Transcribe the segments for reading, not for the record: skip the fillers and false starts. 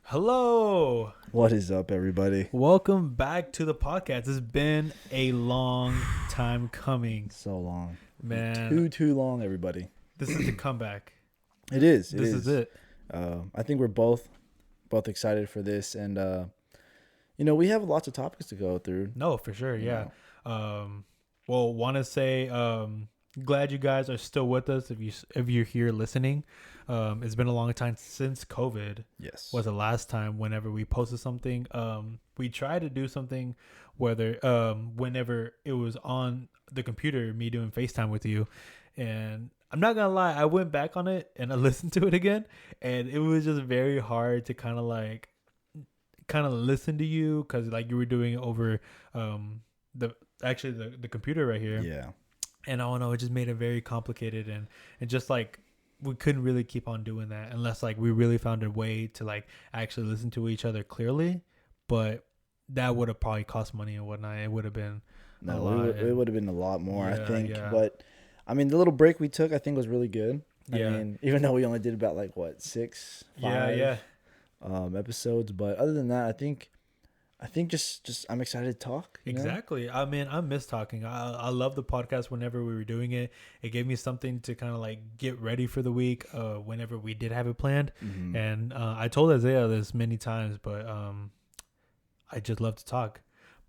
Hello. What is up, everybody? Welcome back to the podcast. It's been a long time coming, So long, man. too long, everybody. This is the comeback. It is. This is it. I think we're both excited for this, and we have lots of topics to go through. No, for sure. Yeah. Want to say glad you guys are still with us. If you're here listening, it's been a long time since COVID. Yes. Was the last time whenever we posted something. We tried to do something whether whenever it was on the computer, me doing FaceTime with you, and I'm not gonna lie, I went back on it and I listened to it again, and it was just very hard to kind of listen to you because like you were doing it over the computer right here. Yeah. And I don't know, it just made it very complicated and just like we couldn't really keep on doing that unless like we really found a way to like actually listen to each other clearly. But that would have probably cost money and whatnot. It would have been it would have been a lot more, Yeah, I think. yeah. But I mean, the little break we took, I think, was really good. Yeah. I mean, even though we only did about like what 5 episodes, but other than that, I think just I'm excited to talk. Exactly. I mean, I miss talking. I love the podcast whenever we were doing it. It gave me something to kind of like get ready for the week whenever we did have it planned. Mm-hmm. And I told Isaiah this many times, but I just love to talk.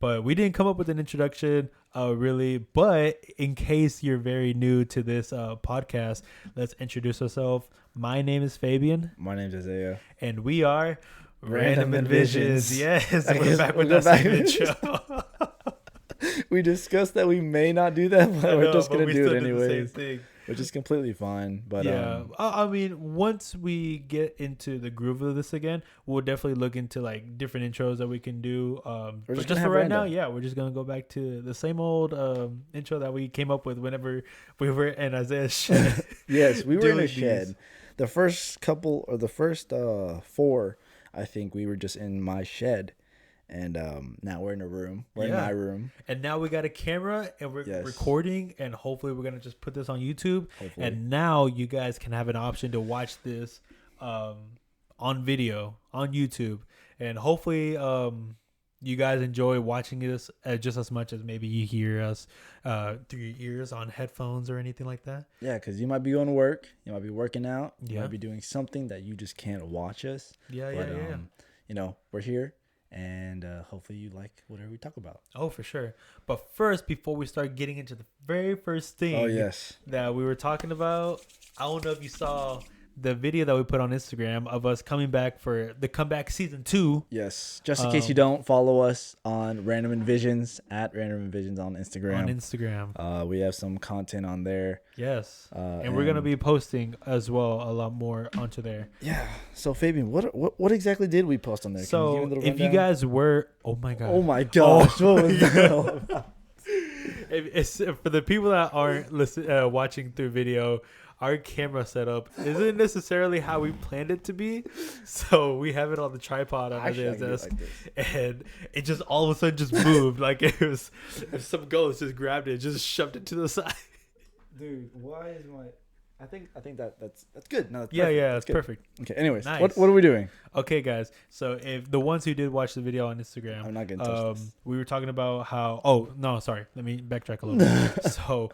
But we didn't come up with an introduction really. But in case you're very new to this podcast, let's introduce ourselves. My name is Fabian. My name's Isaiah. And we are Random Random Envisions. Envisions. Yes, I we're guess back we'll with go that back. same intro. We discussed that we may not do that, but we're just gonna do it anyways, which is completely fine. But yeah, I mean, once we get into the groove of this again, we'll definitely look into like different intros that we can do. But just for right now, yeah, we're just gonna go back to the same old intro that we came up with whenever we were in Isaiah's shed. Yes, we were in a Doing shed. these. The first couple or the first 4, I think we were just in my shed, and now we're in a room. We're in my room, And now we got a camera and we're recording, and hopefully we're gonna just put this on YouTube. Hopefully. And now you guys can have an option to watch this on video on YouTube, and hopefully you guys enjoy watching this just as much as maybe you hear us through your ears on headphones or anything like that. Yeah, because you might be going to work, you might be working out, you Yeah. might be doing something that you just can't watch us. Yeah, But, yeah. We're here, and hopefully you like whatever we talk about. Oh, for sure. But first, before we start getting into the very first thing Oh yes, that we were talking about, I don't know if you saw the video that we put on Instagram of us coming back for the comeback season 2. yes. Just in case you don't follow us on Random Envisions at Random Envisions on Instagram. On Instagram. We have some content on there. Yes. And we're going to be posting as well a lot more onto there. Yeah. So Fabian, what exactly did we post on there? Can you give me a So little if you rundown? guys were, oh my God. Oh my gosh, what was that all about? It's, for the people that aren't watching through video, our camera setup isn't necessarily how we planned it to be. So we have it on the tripod on Actually, his I can do it desk, like this. and it just all of a sudden just moved. Like it was, if some ghost just grabbed it, just shoved it to the side. Dude, why is my? I think that's good. No, that's Yeah, perfect. yeah, That's it's good. perfect. Okay. Anyways, Nice. what are we doing? Okay, guys. So if the ones who did watch the video on Instagram, I'm not gonna touch this. we were talking about how. Oh no, sorry. Let me backtrack a little bit. So,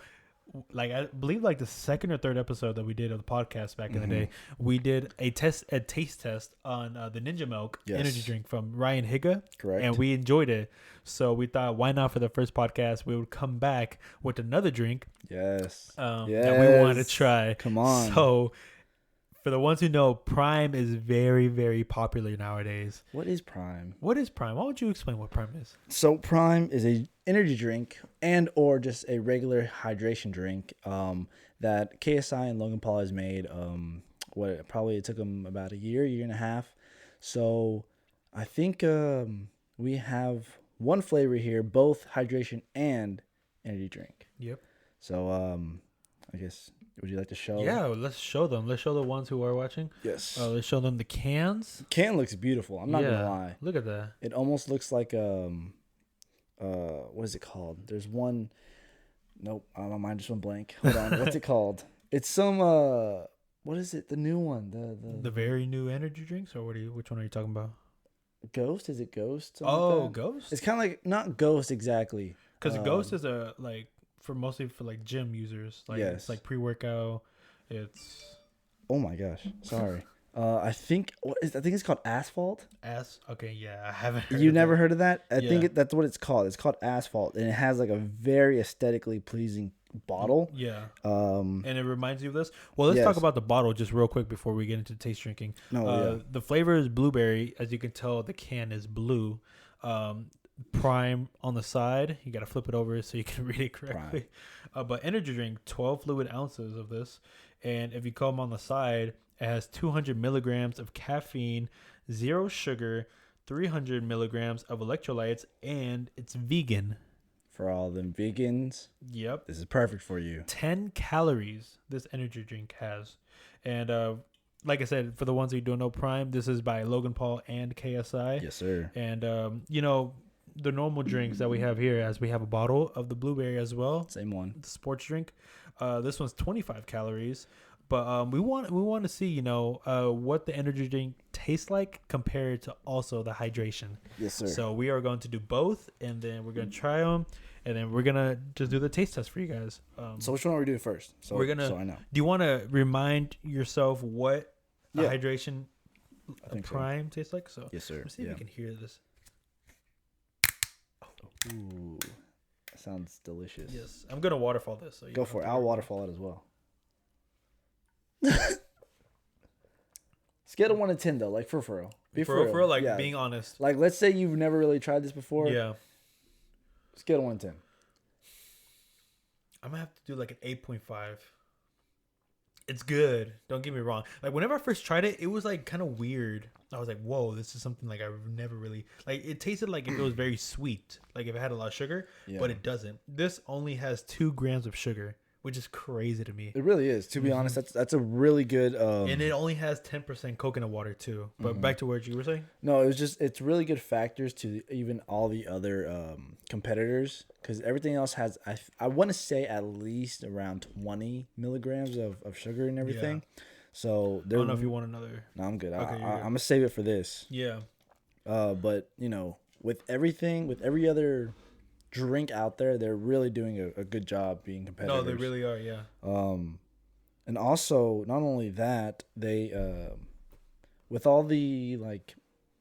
like I believe, like the second or third episode that we did of the podcast back in the day, we did a taste test on the Ninja Milk energy drink from Ryan Higa. Correct. And we enjoyed it. So we thought, why not for the first podcast, we would come back with another drink Yes. that we wanted to try. Come on. So for the ones who know, Prime is very, very popular nowadays. What is Prime? What is Prime? Why don't you explain what Prime is? So Prime is a energy drink and or just a regular hydration drink that KSI and Logan Paul has made. It took them about a year and a half. So I think we have one flavor here, both hydration and energy drink. Yep. So I guess, would you like to show? Yeah, let's show them. Let's show the ones who are watching. Yes. Let's show them the cans. Can looks beautiful. I'm not gonna lie. Look at that. It almost looks like what is it called? There's one. Nope, my mind just went blank. Hold on, what's it called? It's some what is it? The new one, The very new energy drinks, or which one are you talking about? Ghost. Is it Ghost? Something Oh, like that? Ghost. It's kind of like not Ghost exactly. Because Ghost is a mostly for like gym users. Like Yes. it's like pre-workout. It's Oh my gosh, sorry. I think it's called Asphalt. Okay, yeah, I haven't. Heard You of never that. heard of that? I Yeah. think that's what it's called. It's called Asphalt, and it has like a very aesthetically pleasing bottle. Yeah. Um, And it reminds you of this. Well, let's talk yes. about the bottle just real quick before we get into taste drinking. No, yeah. The flavor is blueberry. As you can tell, the can is blue. Prime on the side. You got to flip it over so you can read it correctly. But energy drink, 12 fluid ounces of this. And if you come on the side, it has 200 milligrams of caffeine, 0 sugar, 300 milligrams of electrolytes, and it's vegan. For all them vegans, Yep. this is perfect for you. 10 calories this energy drink has. And like I said, for the ones who don't know Prime, this is by Logan Paul and KSI. Yes, sir. And, the normal drinks that we have here, as we have a bottle of the blueberry as well, Same one. the sports drink. This one's 25 calories. But we want to see, what the energy drink tastes like compared to also the hydration. Yes, sir. So we are going to do both, and then we're going to try them, and then we're going to just do the taste test for you guys. So which one are we doing first? So I know. Do you want to remind yourself what a Yeah. hydration I think so. Prime tastes like? So Yes, sir. let's see if we can hear this. Ooh, that sounds delicious. Yes, I'm going to waterfall this. So you Go don't for it. have to I'll worry. waterfall it as well. Scale of 1 to 10 though, like for real. Be For real, like yeah. being honest. Like let's say you've never really tried this before. Yeah. Scale of 1 to 10. I'm going to have to do like an 8.5. It's good. Don't get me wrong. Like whenever I first tried it, it was like kind of weird. I was like, whoa, this is something like I've never really like. It tasted like if it was very sweet, like if it had a lot of sugar, but it doesn't. This only has 2 grams of sugar, which is crazy to me. It really is. To be honest, that's a really good. And it only has 10% coconut water too. But back to what you were saying. No, it's really good factors to even all the other competitors, because everything else has I want to say at least around 20 milligrams of sugar and everything. So I don't know if you want another. No, I'm good. Okay, I'm gonna save it for this. Yeah. But with every other drink out there, they're really doing a good job being competitive. No, they really are. Yeah. And also not only that, they with all the like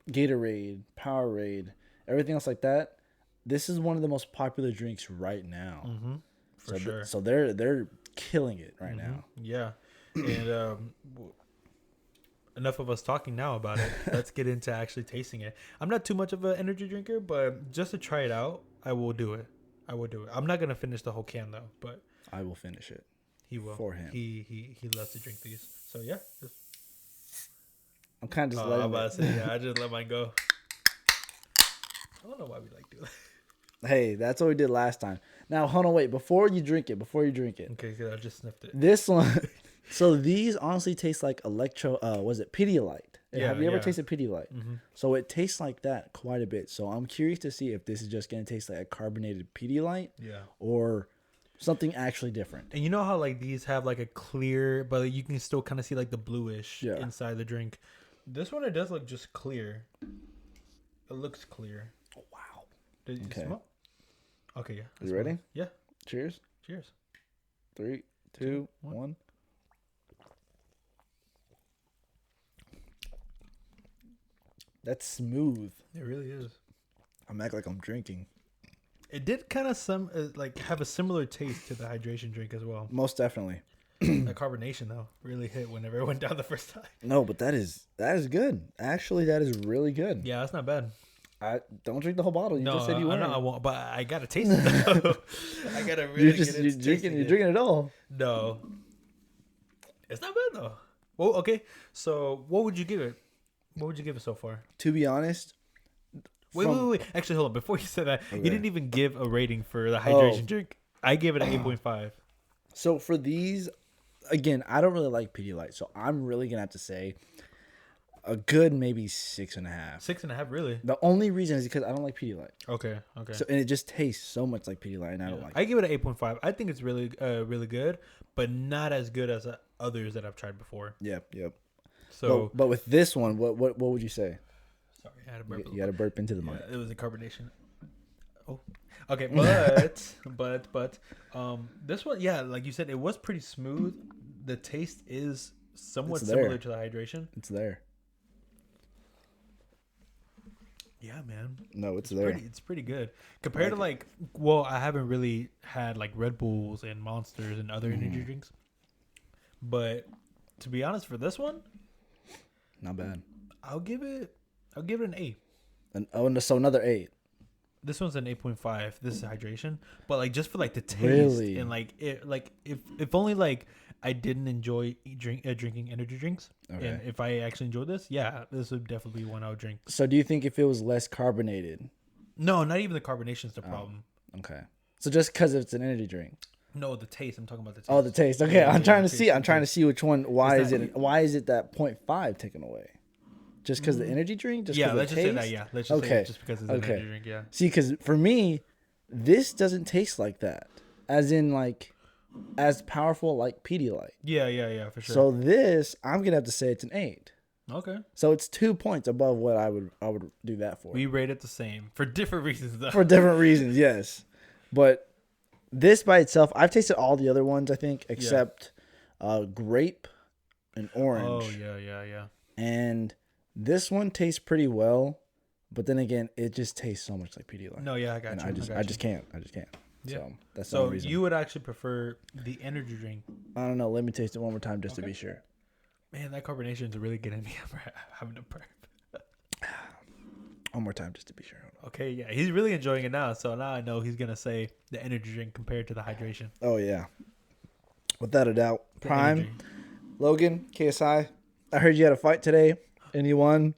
Gatorade, Powerade, everything else like that, this is one of the most popular drinks right now. Mm-hmm. For sure. So they're killing it right now. Yeah. And enough of us talking now about it. Let's get into actually tasting it. I'm not too much of an energy drinker, but just to try it out, I will do it. I'm not gonna finish the whole can though, but I will finish it. he will. For him. He loves to drink these. So yeah. I'm kind of just I'm letting about it. to say, yeah, I just let mine go. I don't know why we like doing that. Hey, that's what we did last time. Now, hold on, wait. Before you drink it. Okay, good. I just sniffed it. This one. So these honestly taste like was it Pedialyte? Yeah, Have you ever yeah. tasted Pedialyte? Mm-hmm. So it tastes like that quite a bit. So I'm curious to see if this is just going to taste like a carbonated Pedialyte Yeah. or something actually different. And you know how like these have like a clear, but you can still kind of see like the bluish inside the drink. This one, it does look just clear. It looks clear. Oh, wow. Did you smell? Okay, yeah. You ready? Yeah. Cheers. Cheers. 3, 2, 1. That's smooth. It really is. I'm acting like I'm drinking. It did kind of have a similar taste to the hydration drink as well. Most definitely. The carbonation though really hit whenever it went down the first time. No, but that is good. Actually, that is really good. Yeah, that's not bad. I don't drink the whole bottle. You just said you I weren't. know I won't, but I gotta taste it though. I gotta really get into tasting You're it. drinking it all. No, it's not bad though. Well, okay. So, what would you give it? What would you give it so far? To be honest, Wait. Actually, hold on. Before you said that, Okay. you didn't even give a rating for the hydration drink. I gave it an 8.5. So for these, again, I don't really like Pedialyte, so I'm really gonna have to say a good maybe 6.5. 6.5, really? The only reason is because I don't like Pedialyte. Okay. So and it just tastes so much like Pedialyte, and I don't like. I give it an 8.5. I think it's really, really good, but not as good as others that I've tried before. Yep. So, but with this one, what would you say? sorry, I had a burp. You got to burp into the mic. It was a carbonation. Oh, okay, but this one, yeah, like you said, it was pretty smooth. The taste is somewhat similar to the hydration. It's there. Yeah, man. No, it's there. It's pretty good compared to like. Well, I haven't really had like Red Bulls and Monsters and other energy drinks, but to be honest, for this one, not bad. I'll give it an 8. So another 8. This one's an 8.5. This is hydration, but like just for like the taste Really? and like it, like if only like I didn't enjoy drinking energy drinks, and if I actually enjoyed this, yeah, this would definitely be one I would drink. So do you think if it was less carbonated? No, not even the carbonation's the problem. Okay. So just because it's an energy drink. No, the taste. I'm talking about the taste. Oh, the taste. Okay, I'm trying to see. I'm trying to see which one. Why is it that 0.5 taken away? Just because the energy drink? Just let's just say that. Yeah, let's just say it just because it's an energy drink. Yeah. See, because for me, this doesn't taste like that. As in, like, as powerful like Pedialyte. Yeah, for sure. So this, I'm gonna have to say it's an 8. Okay. So it's 2 points above what I would do that for. We rate it the same for different reasons, though. For different reasons, yes. But this by itself, I've tasted all the other ones, I think, except grape and orange. Oh yeah. And this one tastes pretty well, but then again, it just tastes so much like Pedialyte. No, yeah, I got you. I just can't. Yeah. So that's the only So reason. you would actually prefer the energy drink? I don't know. Let me taste it one more time just to be sure. Man, that carbonation is really getting me. I'm having to burp. One more time just to be sure. Okay, yeah, he's really enjoying it now. So now I know he's gonna say the energy drink compared to the hydration. Oh yeah, without a doubt. The Prime, energy. Logan, KSI. I heard you had a fight today, and you won.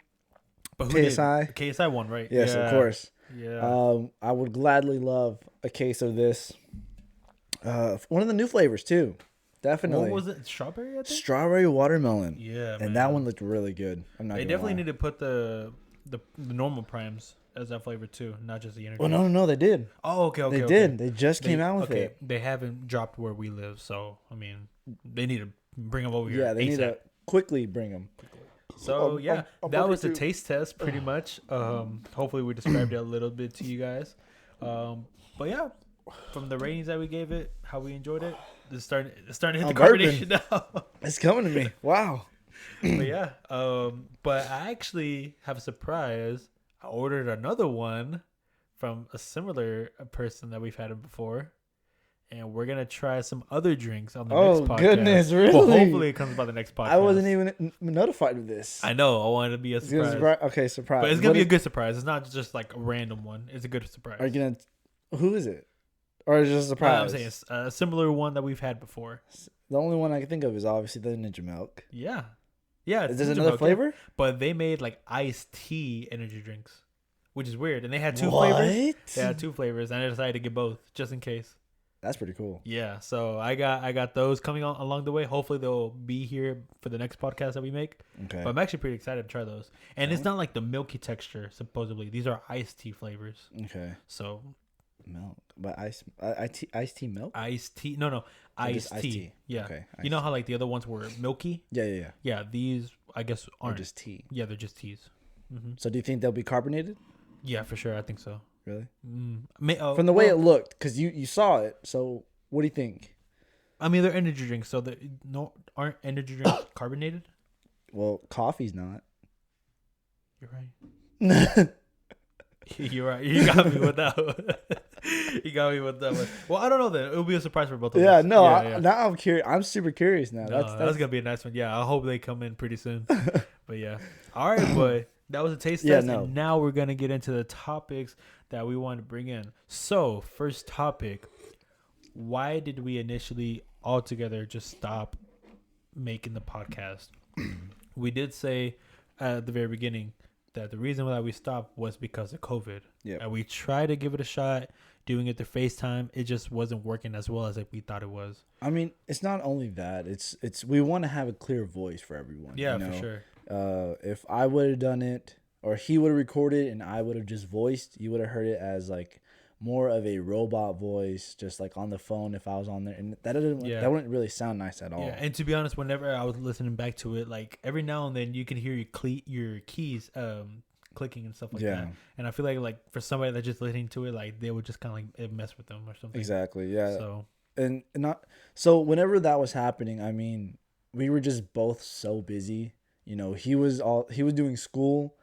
But who KSI. did? KSI won, right? Yes, of course. Yeah. I would gladly love a case of this. One of the new flavors too. Definitely. What was it? Strawberry, I think? Strawberry watermelon. Yeah, and that one looked really good. I'm not. They gonna definitely lie. need to put the normal primes as that flavor too, not just the energy. Well, no, they did. Oh, okay. They did. They just came out with okay. it. They haven't dropped where we live, so I mean, they need to bring them over here. Yeah, they need to quickly bring them. So that was the taste test, pretty much. Hopefully, we described it a little bit to you guys. But yeah, from the ratings that we gave it, how we enjoyed it, it's starting to hit the carbonation now. It's coming to me. Wow. But yeah, but I actually have a surprise. I ordered another one from a similar person that we've had before. And we're gonna try some other drinks on the next podcast. Oh goodness, really? Well, hopefully it comes by the next podcast. I wasn't even notified of this. I know. I wanted to be a surprise. Okay, surprise. But it's gonna be a good surprise. It's not just like a random one. It's a good surprise. Are you gonna? Who is it? Or is it just a surprise? I'm saying a similar one that we've had before. The only one I can think of is obviously the Ninja Milk. Yeah. Is there another flavor? Yeah. But they made like iced tea energy drinks, which is weird. And they had two flavors. They had 2 flavors, and I decided to get both just in case. That's pretty cool. Yeah, so I got those coming on along the way. Hopefully they'll be here for the next podcast that we make. Okay. But I'm actually pretty excited to try those. And it's not like the milky texture, supposedly. These are iced tea flavors. Okay. So milk. But iced tea milk? Iced tea. No. Iced tea. Yeah. Okay. You know how like the other ones were milky? Yeah. Yeah, these I guess aren't. They're just tea. Yeah, they're just teas. Mm-hmm. So do you think they'll be carbonated? Yeah, for sure. I think so. Really? From the way it looked, because you saw it. So what do you think? I mean, they're energy drinks, so aren't energy drinks carbonated? Well, coffee's not. You're right. You're right. You got me with that one. You got me with that one. Well, I don't know then. It'll be a surprise for both of us. Yeah, no. Now I'm curious. I'm super curious now. No, that's gonna be a nice one. Yeah, I hope they come in pretty soon. But yeah. All right, boy. That was a taste test, and now we're gonna get into the topics that we want to bring in. So, first topic: why did we initially altogether just stop making the podcast? We did say at the very beginning that the reason why we stopped was because of COVID. Yeah, and we tried to give it a shot, doing it through FaceTime. It just wasn't working as well as we thought it was. I mean, it's not only that; it's we want to have a clear voice for everyone. Yeah, for sure. If I would have done it, or he would have recorded and I would have just voiced, you would have heard it as like more of a robot voice, just like on the phone if I was on there, and that wouldn't really sound nice at all. Yeah, and to be honest, whenever I was listening back to it, like every now and then you can hear your keys clicking and stuff like that. And I feel like for somebody that's just listening to it, like they would just kind of like it mess with them or something. Exactly. Yeah. So and not so whenever that was happening, I mean, we were just both so busy. You know, he was doing school.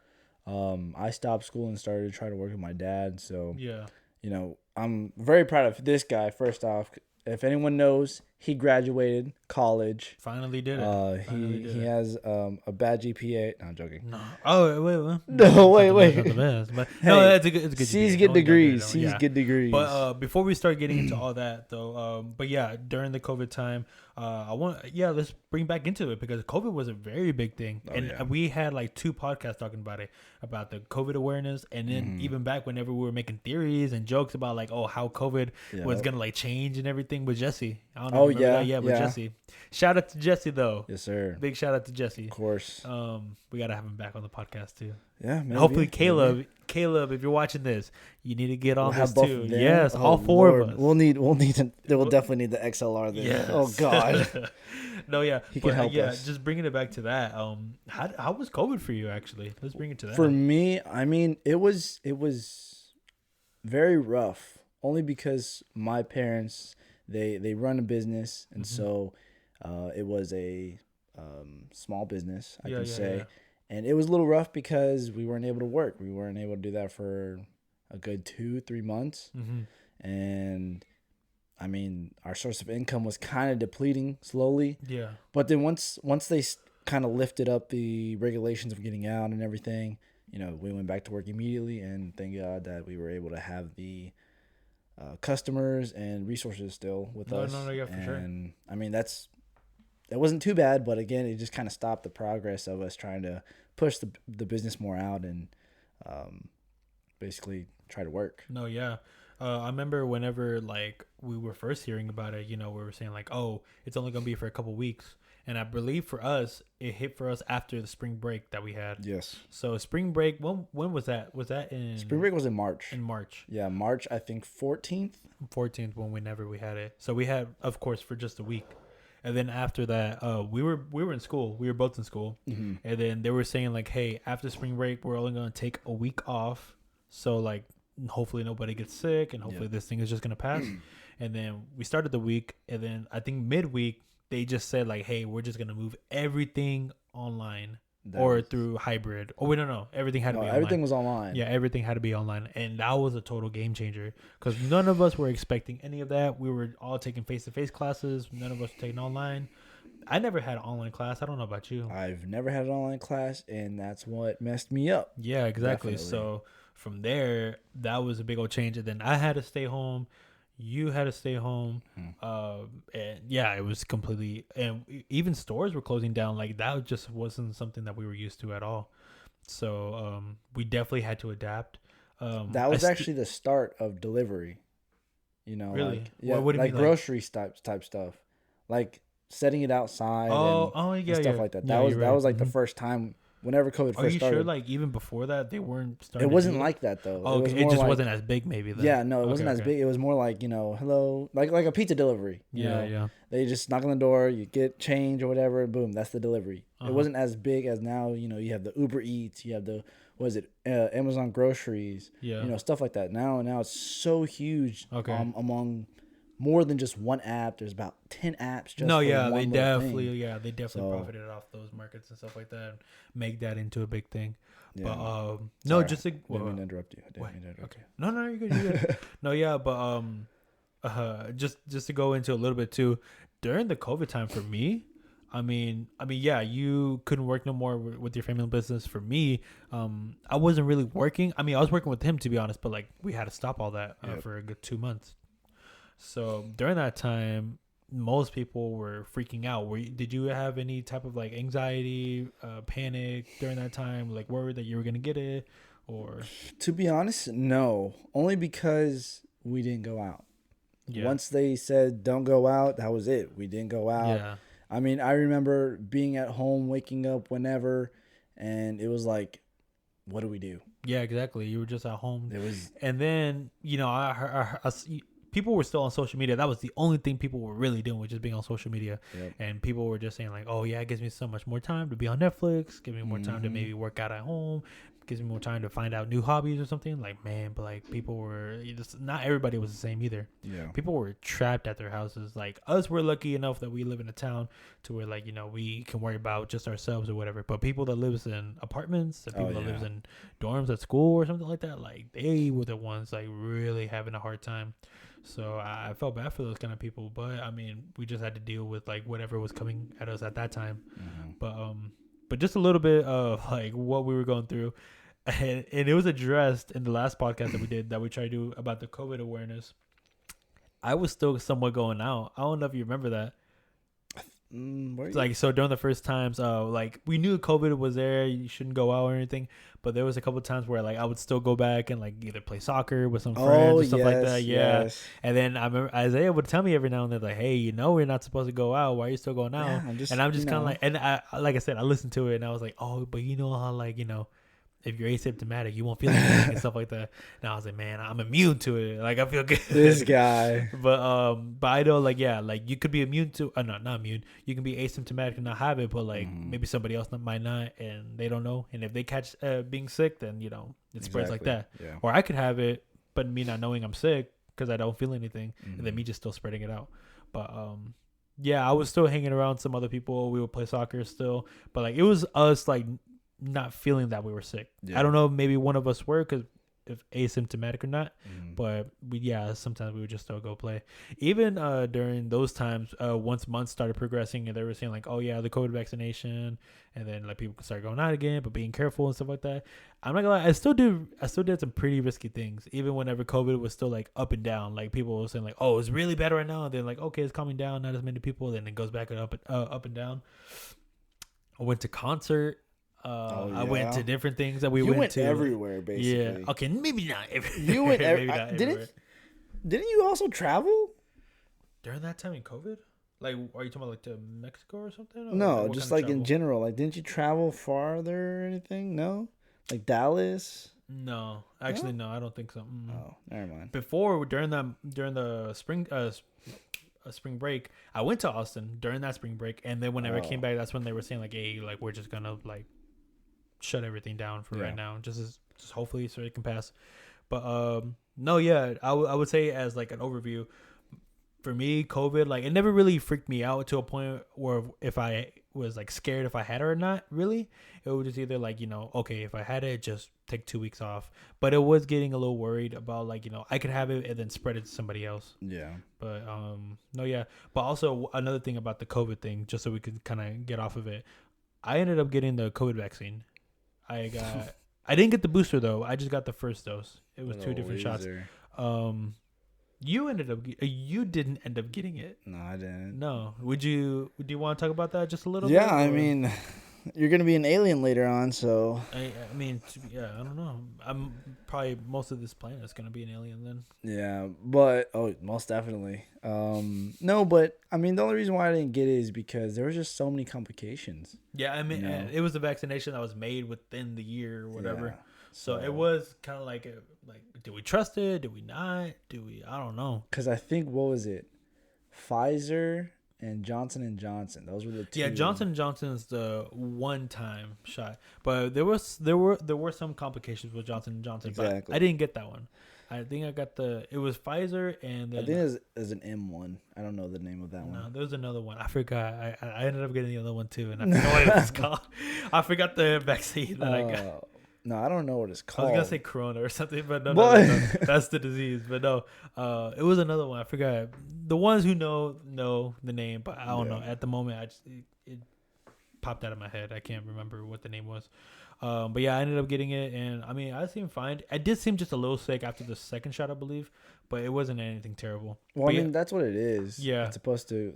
I stopped school and started to try to work with my dad. So yeah. You know, I'm very proud of this guy. First off, if anyone knows, he graduated college. Finally did it. He has a bad GPA. No, I'm joking. No. Oh wait. No, wait. Not the best, but Hey, no, it's a good. He's good degrees. He's good degrees. But before we start getting into all that, though, but yeah, during the COVID time, let's bring back into it because COVID was a very big thing, we had like 2 podcasts talking about it, about the COVID awareness, and then even back whenever we were making theories and jokes about like, how COVID was gonna like change and everything with Jesse. I don't know with Jesse. Shout out to Jesse though. Yes, sir. Big shout out to Jesse. Of course. We gotta have him back on the podcast too. Yeah, maybe. Hopefully Caleb, if you're watching this, you need to get on this too. Yes, all 4 of us. We'll definitely need the XLR there. Yes. Oh God. No, yeah. He can help us. Just bringing it back to that. How was COVID for you actually? Let's bring it to that. For me, I mean, it was very rough. Only because my parents they run a business, and so it was a small business, I can say. Yeah. And it was a little rough because we weren't able to work. We weren't able to do that for a good 2-3 months. And I mean, our source of income was kind of depleting slowly. Yeah. But then once they kind of lifted up the regulations of getting out and everything, you know, we went back to work immediately. And thank God that we were able to have the customers and resources still with us. Yeah, for sure. And I mean, that wasn't too bad, but again, it just kind of stopped the progress of us trying to push the business more out and basically try to work. No, yeah. I remember whenever like we were first hearing about it, you know, we were saying like, oh, it's only going to be for a couple weeks. And I believe for us, it hit for us after the spring break that we had. Yes. So spring break, when was that? Was that in... Spring break was in March. In March. Yeah, March, I think 14th. 14th, whenever we had it. So we had, of course, for just a week. And then after that, we were in school. We were both in school. And then they were saying like, hey, after spring break, we're only going to take a week off. So like, hopefully nobody gets sick and hopefully this thing is just going to pass. And then we started the week. And then I think midweek, they just said like, hey, we're just going to move everything online through hybrid. Oh, wait, no. Everything had to be online. Everything was online. Yeah, everything had to be online. And that was a total game changer because none of us were expecting any of that. We were all taking face-to-face classes. None of us were taking online. I never had an online class. I don't know about you. I've never had an online class, and that's what messed me up. Yeah, exactly. Definitely. So from there, that was a big old change. And then I had to stay home. You had to stay home. And yeah, it was completely, and even stores were closing down. Like that just wasn't something that we were used to at all. So we definitely had to adapt. That was actually the start of delivery. You know, really? Like, what do you mean, grocery type stuff, like setting it outside. And stuff like that. That was like the first time. Whenever COVID first started. Are you sure, like, even before that, they weren't starting? It wasn't like that, though. Oh, okay. It just wasn't as big, maybe, then. Yeah, no, it wasn't as big. It was more like, you know, hello, like a pizza delivery. You know? They just knock on the door, you get change or whatever, boom, that's the delivery. It wasn't as big as now, you know, you have the Uber Eats, you have the, Amazon groceries, you know, stuff like that. Now it's so huge among more than just one app. There's about 10 apps. They definitely profited off those markets and stuff like that, and make that into a big thing. Yeah. But just to, didn't mean to interrupt you. Okay. No, you're good. You're good. No, yeah, but just to go into a little bit too, during the COVID time for me, I mean, yeah, you couldn't work no more with your family business. For me, I wasn't really working. I mean, I was working with him, to be honest, but like we had to stop all that for a good 2 months. So during that time, most people were freaking out. Did you have any type of like anxiety, panic during that time? Like worried that you were gonna get it, or? To be honest, no. Only because we didn't go out. Yeah. Once they said don't go out, that was it. We didn't go out. Yeah. I mean, I remember being at home, waking up whenever, and it was like, what do we do? Yeah, exactly. You were just at home, It was and then people were still on social media. That was the only thing people were really doing, was just being on social media. yep. And people were just saying like, "Oh yeah, it gives me so much more time to be on Netflix. Gives me more time to maybe work out at home. Gives me more time to find out new hobbies or something." Like, man, but like people were not everybody was the same either. Yeah. People were trapped at their houses. Like us, we're lucky enough that we live in a town to where like we can worry about just ourselves or whatever. But people that lives in apartments, and people that lives in dorms at school or something like that, like they were the ones like really having a hard time. So I felt bad for those kind of people, but I mean, we just had to deal with like whatever was coming at us at that time. But just a little bit of like what we were going through, and it was addressed in the last podcast that we did, that we tried to do about the COVID awareness. I was still somewhat going out. I don't know if you remember that. Like, so during the first times, like we knew COVID was there, you shouldn't go out or anything, but there was a couple of times where like I would still go back and like either play soccer with some friends or stuff like that. Yeah. Yes. And then I remember Isaiah would tell me every now and then like, "Hey, we're not supposed to go out. Why are you still going out?" Yeah, I'm just kind of like, and like I said, I listened to it and I was like, "Oh, but you know how like if you're asymptomatic, you won't feel anything," and stuff like that. And I was like, man, I'm immune to it. Like, I feel good. This guy. But I know, like, yeah, like you could be immune to, not immune. You can be asymptomatic and not have it, but like maybe somebody else might not, and they don't know. And if they catch being sick, then it spreads like that. Yeah. Or I could have it, but me not knowing I'm sick because I don't feel anything, and then me just still spreading it out. But yeah, I was still hanging around some other people. We would play soccer still, but like it was us like not feeling that we were sick. I don't know, maybe one of us were, because if asymptomatic or not, but sometimes we would just still go play. Even during those times, once months started progressing and they were saying like, oh yeah, the COVID vaccination, and then like people could start going out again, but being careful and stuff like that. I'm not gonna lie, I still did some pretty risky things, even whenever COVID was still like up and down. Like people were saying like, oh, it's really bad right now, and then like, okay, it's calming down, not as many people, then it goes back up and down. I went to concert. I went to different things that we went to everywhere, basically. Yeah. Okay, maybe not everywhere. You went everywhere. Didn't you also travel during that time in COVID? Like, are you talking about like to Mexico or something? Or no, just like in general. Like, didn't you travel farther or anything? No, like Dallas. No, actually, no, I don't think so. Oh, never mind. Before during the spring break, I went to Austin during that spring break, and then whenever I came back, that's when they were saying like, hey, like we're just gonna like shut everything down for right now, just hopefully so it can pass. But no, yeah, I would say as like an overview, for me, COVID, like it never really freaked me out to a point where if I was like scared if I had it or not, really. It was just either like, okay, if I had it, just take 2 weeks off. But it was getting a little worried about like, I could have it and then spread it to somebody else. Yeah. But no, yeah. But also another thing about the COVID thing, just so we could kind of get off of it, I ended up getting the COVID vaccine. I didn't get the booster though. I just got the first dose. It was 2 different shots. You didn't end up getting it. No, I didn't. No. Do you want to talk about that just a little bit? Yeah, I mean, you're going to be an alien later on, so. I mean, yeah, I don't know. I'm probably most of this planet is going to be an alien then. Yeah, but, most definitely. No, but, I mean, the only reason why I didn't get it is because there was just so many complications. Yeah, I mean, it was a vaccination that was made within the year or whatever. Yeah. So it was kind of like, did we trust it? Did we not? I don't know. Because I think, what was it? Pfizer and Johnson & Johnson. Those were the two. Yeah, Johnson & Johnson is the one-time shot. But there were some complications with Johnson & Johnson. Exactly. But I didn't get that one. I think I got it was Pfizer and then. I think it was an M1. I don't know the name of that one. No, there was another one. I forgot. I ended up getting the other one too, and I forgot what it was called. I forgot the vaccine that I got. No, I don't know what it's called. I was gonna say Corona or something, but no, that's the disease. But no, it was another one. I forgot. The ones who know the name, but I don't know. At the moment, it popped out of my head. I can't remember what the name was. But yeah, I ended up getting it, and I mean, I seemed fine. I did seem just a little sick after the second shot, I believe, but it wasn't anything terrible. Well, but I mean, that's what it is. Yeah, it's supposed to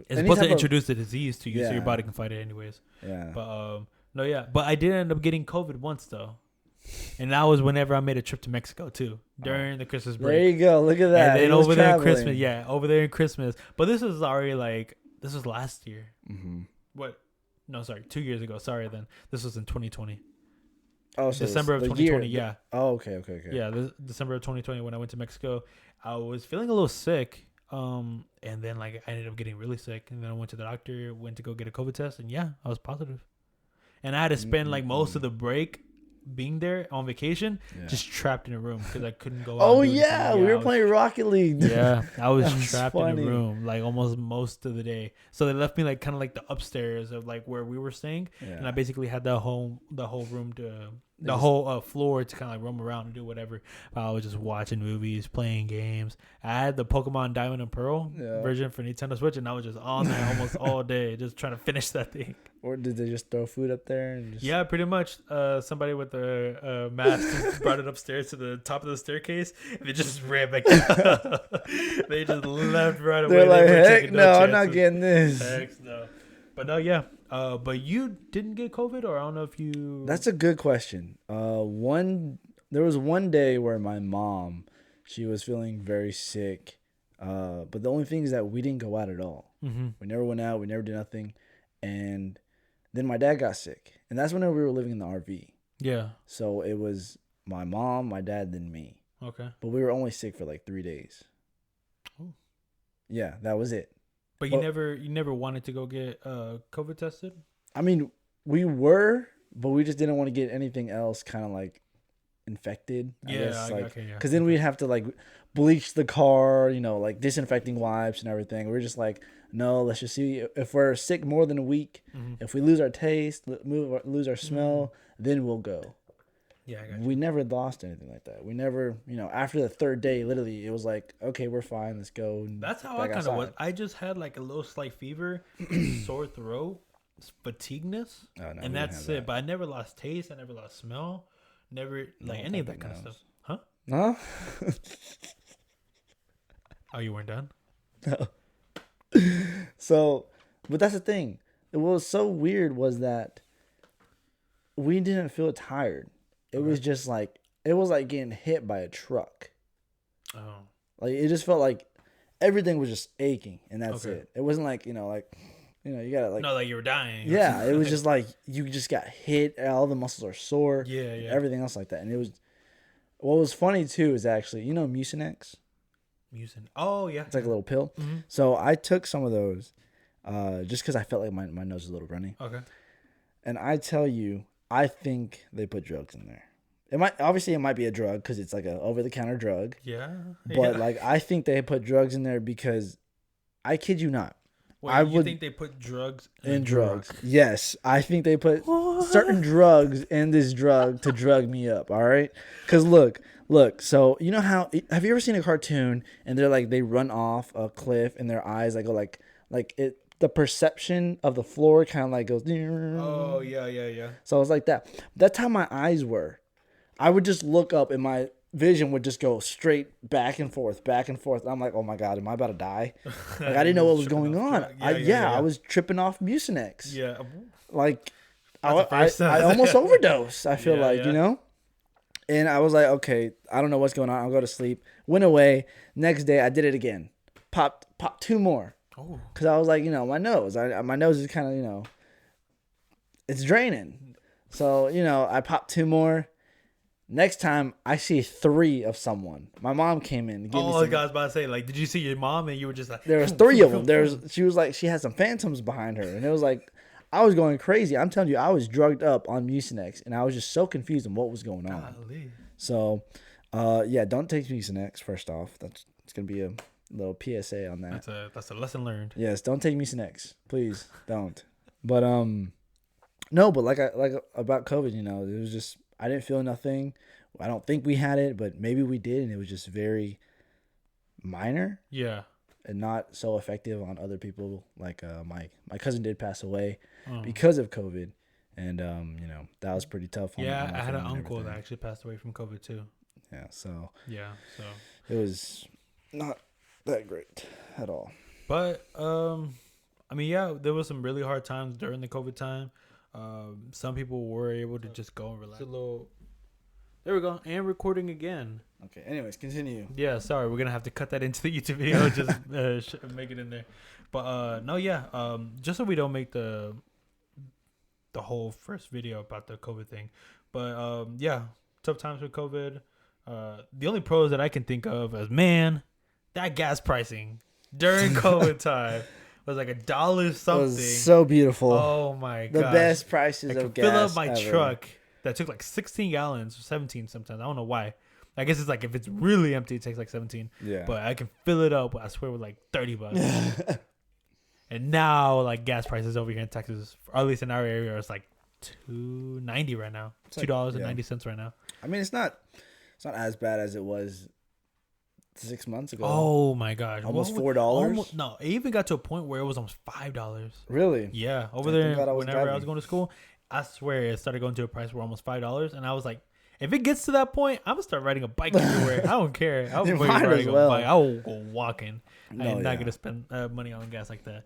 introduce the disease to you, so your body can fight it anyways. Yeah. But no, yeah, but I did end up getting COVID once though, and that was whenever I made a trip to Mexico too during the Christmas break. There you go, look at that. And then over there in Christmas, over there in Christmas. But this was already this was last year. Mm-hmm. What? No, sorry, 2 years ago. Sorry, then this was in 2020. Oh, so December of the 2020. year. Yeah, Oh, okay. yeah, December of 2020 when I went to Mexico. I was feeling a little sick. And then like I ended up getting really sick, and then I went to the doctor, went to go get a COVID test, and yeah, I was positive. And I had to spend like most of the break being there on vacation, Yeah. just trapped in a room because I couldn't go out. Oh and do yeah, anything. we were I was playing Rocket League. Yeah, I was That was trapped funny. in a room like almost most of the day. So they left me like kind of like the upstairs of like where we were staying, and I basically had the whole room to whole floor to kind of like roam around and do whatever. I was just watching movies, playing games. I had the Pokemon Diamond and Pearl version for Nintendo Switch, and I was just on there almost all day, just trying to finish that thing. Or did they just throw food up there? And just... Yeah, pretty much. Somebody with a mask brought it upstairs to the top of the staircase, and they just ran back down. They just left right away. They're like, heck no, I'm chances. not getting this. Heck no. But no, yeah. But you didn't get COVID, or I don't know if you. That's a good question. There was one day where my mom, she was feeling very sick. But the only thing is that we didn't go out at all. Mm-hmm. We never went out. We never did nothing. And then my dad got sick, and that's whenever we were living in the RV. Yeah. So it was my mom, my dad, then me. Okay. But we were only sick for like 3 days. Oh. Yeah, that was it. But you never wanted to go get COVID tested? I mean, we were, but we just didn't want to get anything else kind of like infected. I guess, like, because then we'd have to like bleach the car, like disinfecting wipes and everything. We're just like, no, let's just see if we're sick more than a week. Mm-hmm. If we lose our taste, lose our smell, then we'll go. Yeah, I got you. We never lost anything like that. We never, after the third day, literally, it was like, okay, we're fine. Let's go. That's how I kind of was. I just had like a little slight fever, sore throat, fatigueness, and that's it. But I never lost taste. I never lost smell. Never like any of that kind of stuff. Huh? No. Oh, you weren't done? No. So, but that's the thing. What was so weird was that we didn't feel tired. It was just like, it was like getting hit by a truck. Oh. Like, it just felt like everything was just aching, and that's it. It wasn't like, you gotta like. No, like you were dying. Yeah, it was just like you just got hit. All the muscles are sore. Yeah. Everything else like that. And it was, what was funny too is actually, Mucinex? Oh, yeah. It's like a little pill. Mm-hmm. So I took some of those just because I felt like my nose was a little runny. Okay. And I tell you, I think they put drugs in there. It might be a drug because it's like a over-the-counter drug. Yeah. But like I think they put drugs in there because, I kid you not. Wait, you think they put drugs in drugs? Yes, I think they put certain drugs in this drug to drug me up. All right, because look. So you know how? Have you ever seen a cartoon and they're like they run off a cliff and their eyes like go like it? The perception of the floor kind of like goes. Oh yeah. So it was like that. That's how my eyes were. I would just look up and my vision would just go straight back and forth. And I'm like, oh my God, am I about to die? Like I didn't know what was going on. I was tripping off Mucinex. Yeah. Like I almost overdosed. I feel And I was like, okay, I don't know what's going on. I'll go to sleep. Went away. Next day, I did it again. Popped 2 more. Oh. Because I was like, my nose. My nose is kind of, it's draining. So, I popped 2 more. Next time, I see 3 of someone. My mom came in. Oh, I was about to say, like, did you see your mom and you were just like... There was 3 of them. She was like, she had some phantoms behind her. And it was like, I was going crazy. I'm telling you, I was drugged up on Mucinex. And I was just so confused on what was going on. Golly. So, don't take Mucinex, first off. It's going to be a little PSA on that. That's a lesson learned. Yes, don't take Mucinex. Please, don't. But, no, but like about COVID, it was just... I didn't feel nothing. I don't think we had it, but maybe we did, and it was just very minor. Yeah. And not so effective on other people. Like my cousin did pass away because of COVID, and that was pretty tough. I had an uncle that actually passed away from COVID too. Yeah. So. Yeah. So. It was not that great at all. But I mean, yeah, there was some really hard times during the COVID time. Some people were able to just go and relax a little. There we go. And recording again. Okay. Anyways, continue. Yeah. Sorry, we're gonna have to cut that into the YouTube video. Just make it in there. But no, yeah. Just so we don't make the whole first video about the COVID thing. But yeah, tough times with COVID. The only pros that I can think of is, man, that gas pricing during COVID time was like $1 something. It was so beautiful. Oh my god, the best prices I of could gas fill up my ever. truck that took like 16 gallons or 17 sometimes. I don't know why. I guess it's like if it's really empty, it takes like 17. Yeah. But I can fill it up, I swear, with like $30. And now, like, gas prices over here in Texas, or at least in our area, it's like $2.90 right now. It's like, $2.90 right now. I mean, it's not as bad as it was 6 months ago. Oh my gosh. Almost $4? No, it even got to a point where it was almost $5. Really? Yeah. Over there, whenever I was going to school, I swear it started going to a price where almost $5. And I was like, if it gets to that point, I'm going to start riding a bike everywhere. I don't care. I'm You going to might riding as well. a bike. I will go walking. No, I'm not yeah. going to spend money on gas like that.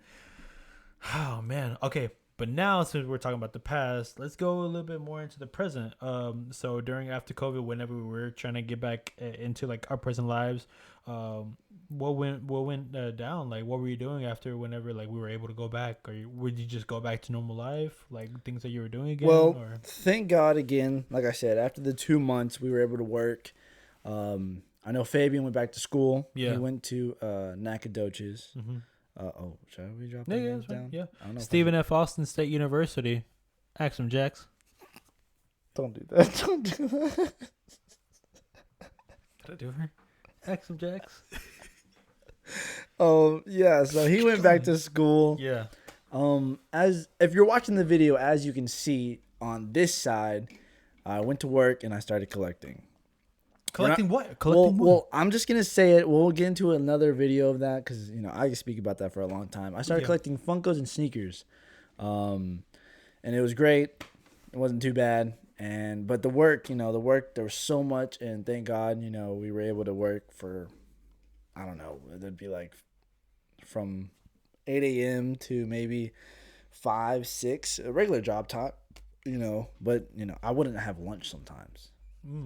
Oh, man. Okay. But now, since we're talking about the past, let's go a little bit more into the present. So after COVID, whenever we were trying to get back into like our present lives, what went down? Like, what were you doing after whenever like we were able to go back, or would you just go back to normal life, like things that you were doing again? Well, or? thank God again. Like I said, after the 2 months, we were able to work. I know Fabian went back to school. Yeah. He went to Nacogdoches. Mm-hmm. Should we drop Yeah, that yeah, names that's fine. down? Yeah. I don't know. Stephen F. Austin State University. Axum Jacks. Don't do that. Don't do that. Did I do her? Axum Jacks. Oh yeah. So he went back to school. Yeah. As if you're watching the video, as you can see on this side, I went to work and I started collecting. Collecting what? Collecting what? Well, I'm just gonna say it. We'll get into another video of that because I can speak about that for a long time. I started collecting Funkos and sneakers, and it was great. It wasn't too bad, but the work, there was so much, and thank God, we were able to work for, I don't know, it'd be like from 8 a.m. to maybe 5, 6, a regular job top, but I wouldn't have lunch sometimes.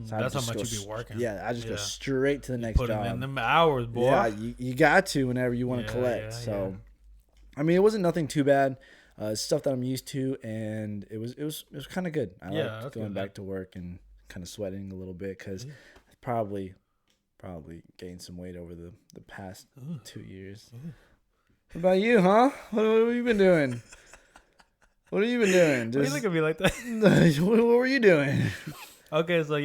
So that's how much you'd be working. Yeah, I just go straight to the next Putting job. in them hours, boy. Yeah, you got to whenever you want to collect. I mean, it wasn't nothing too bad. Stuff that I'm used to, and it was kind of good. I liked going back to work and kind of sweating a little bit because I probably gained some weight over the past 2 years. What about you, huh? What have you been doing? What have you been doing? Why you look at me like that? What were you doing? Okay, so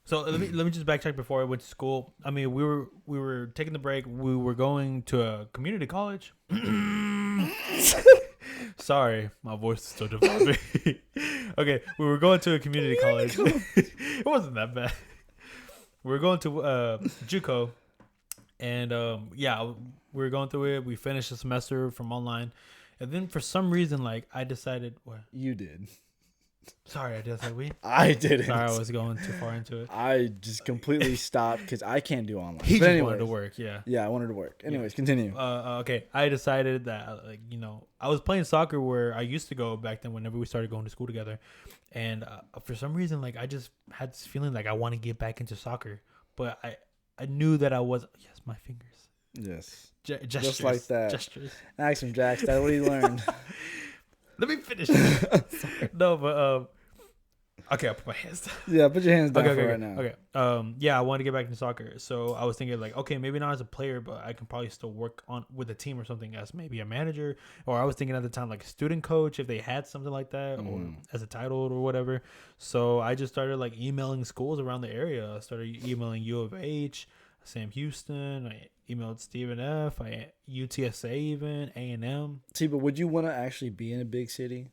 let me just backtrack before I went to school. I mean, we were taking the break. We were going to a community college. Sorry, my voice is still developing. Okay, we were going to a community college. It wasn't that bad. We were going to JUCO, and we were going through it. We finished the semester from online, and then for some reason, like I decided, what You did. Sorry, did I say we? I didn't. Sorry, I was going too far into it. I just completely stopped because I can't do online. He But just wanted to work, yeah. Yeah, I wanted to work. Anyways, continue. Okay, I decided that, I was playing soccer where I used to go back then whenever we started going to school together. And for some reason, like, I just had this feeling like I want to get back into soccer. But I knew that I was, yes, my fingers. Yes. Gestures. Just like that. Gestures. Axum Jacks, that's what he learned. Let me finish. No, but okay, I'll put my hands down. Yeah, put your hands down Okay, right now. Okay. I wanted to get back into soccer, so I was thinking like, okay, maybe not as a player, but I can probably still work on with a team or something as maybe a manager, or I was thinking at the time like a student coach if they had something like that, or as a title or whatever. So I just started like emailing schools around the area. I started emailing U of H, Sam Houston. I emailed Stephen F. UTSA even, A&M. See, but would you want to actually be in a big city?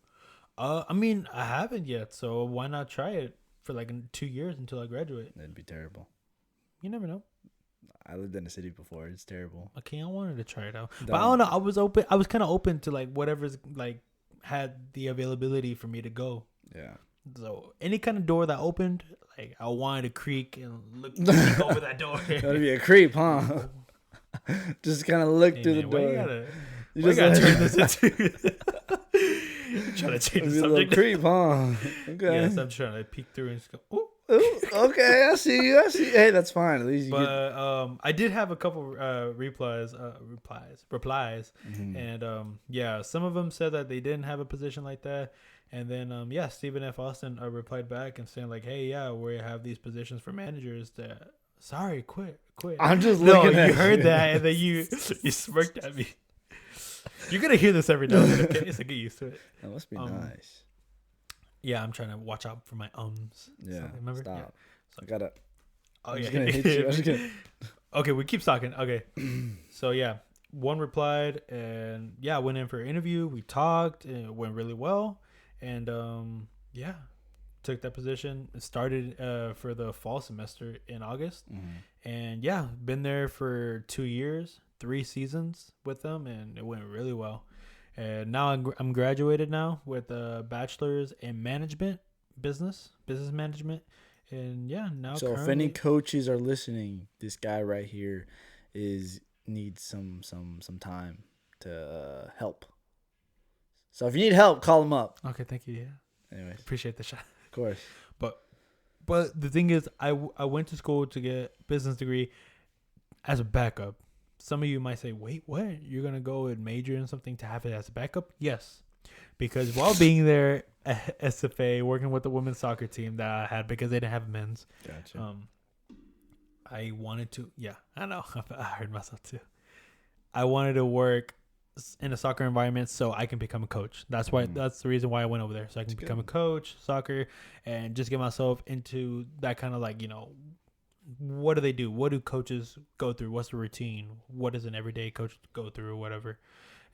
I mean, I haven't yet, so why not try it for like 2 years until I graduate? That'd be terrible. You never know. I lived in a city before. It's terrible. Okay, I wanted to try it out, but I don't know. I was open. I was kind of open to like whatever's like had the availability for me to go. Yeah. So any kind of door that opened, like I wanted to creak and look over that door. Gotta be a creep, huh? Just kind of look through the door. You just gotta turn this into. Trying to change the be a little subject. creep, huh? Okay. Yes, I'm trying to peek through and just go. Oh, Ooh, okay, I see you. I see. Hey, that's fine. At least you get. But I did have a couple replies, Mhm. and yeah, some of them said that they didn't have a position like that, and then yeah, Stephen F. Austin replied back and saying like, hey, yeah, we have these positions for managers that. Sorry, quit. I'm just No, looking you at heard you. that, and then you smirked at me. You're gonna hear this every now and then, okay? So get used to it. That must be Um, nice. Yeah, I'm trying to watch out for my ums. Yeah. Remember? Stop. Yeah. So, I gotta. oh I'm yeah. just gonna hit you. I'm just gonna. Okay, we keep talking. Okay. So yeah, one replied, and yeah, I went in for an interview. We talked, and it went really well, and yeah, took that position. Started for the fall semester in August, and yeah, been there for 2 years, 3 seasons with them, and it went really well. And now I'm graduated now with a bachelor's in business management, and yeah, now So if any coaches are listening, this guy right here needs some time to help. So if you need help, call him up. Okay, thank you. Yeah, Anyways, appreciate the shot. of course. But the thing is, I went to school to get a business degree as a backup. Some of you might say, wait, what? You're going to go and major in something to have it as a backup? Yes. Because while being there at SFA, working with the women's soccer team that I had because they didn't have men's, Gotcha. I wanted to, yeah, I know. I heard myself too. I wanted to work in a soccer environment so I can become a coach. That's the reason why I went over there. So I can become a coach, soccer, and just get myself into that kind of like, what do they do? What do coaches go through? What's the routine? What does an everyday coach go through or whatever?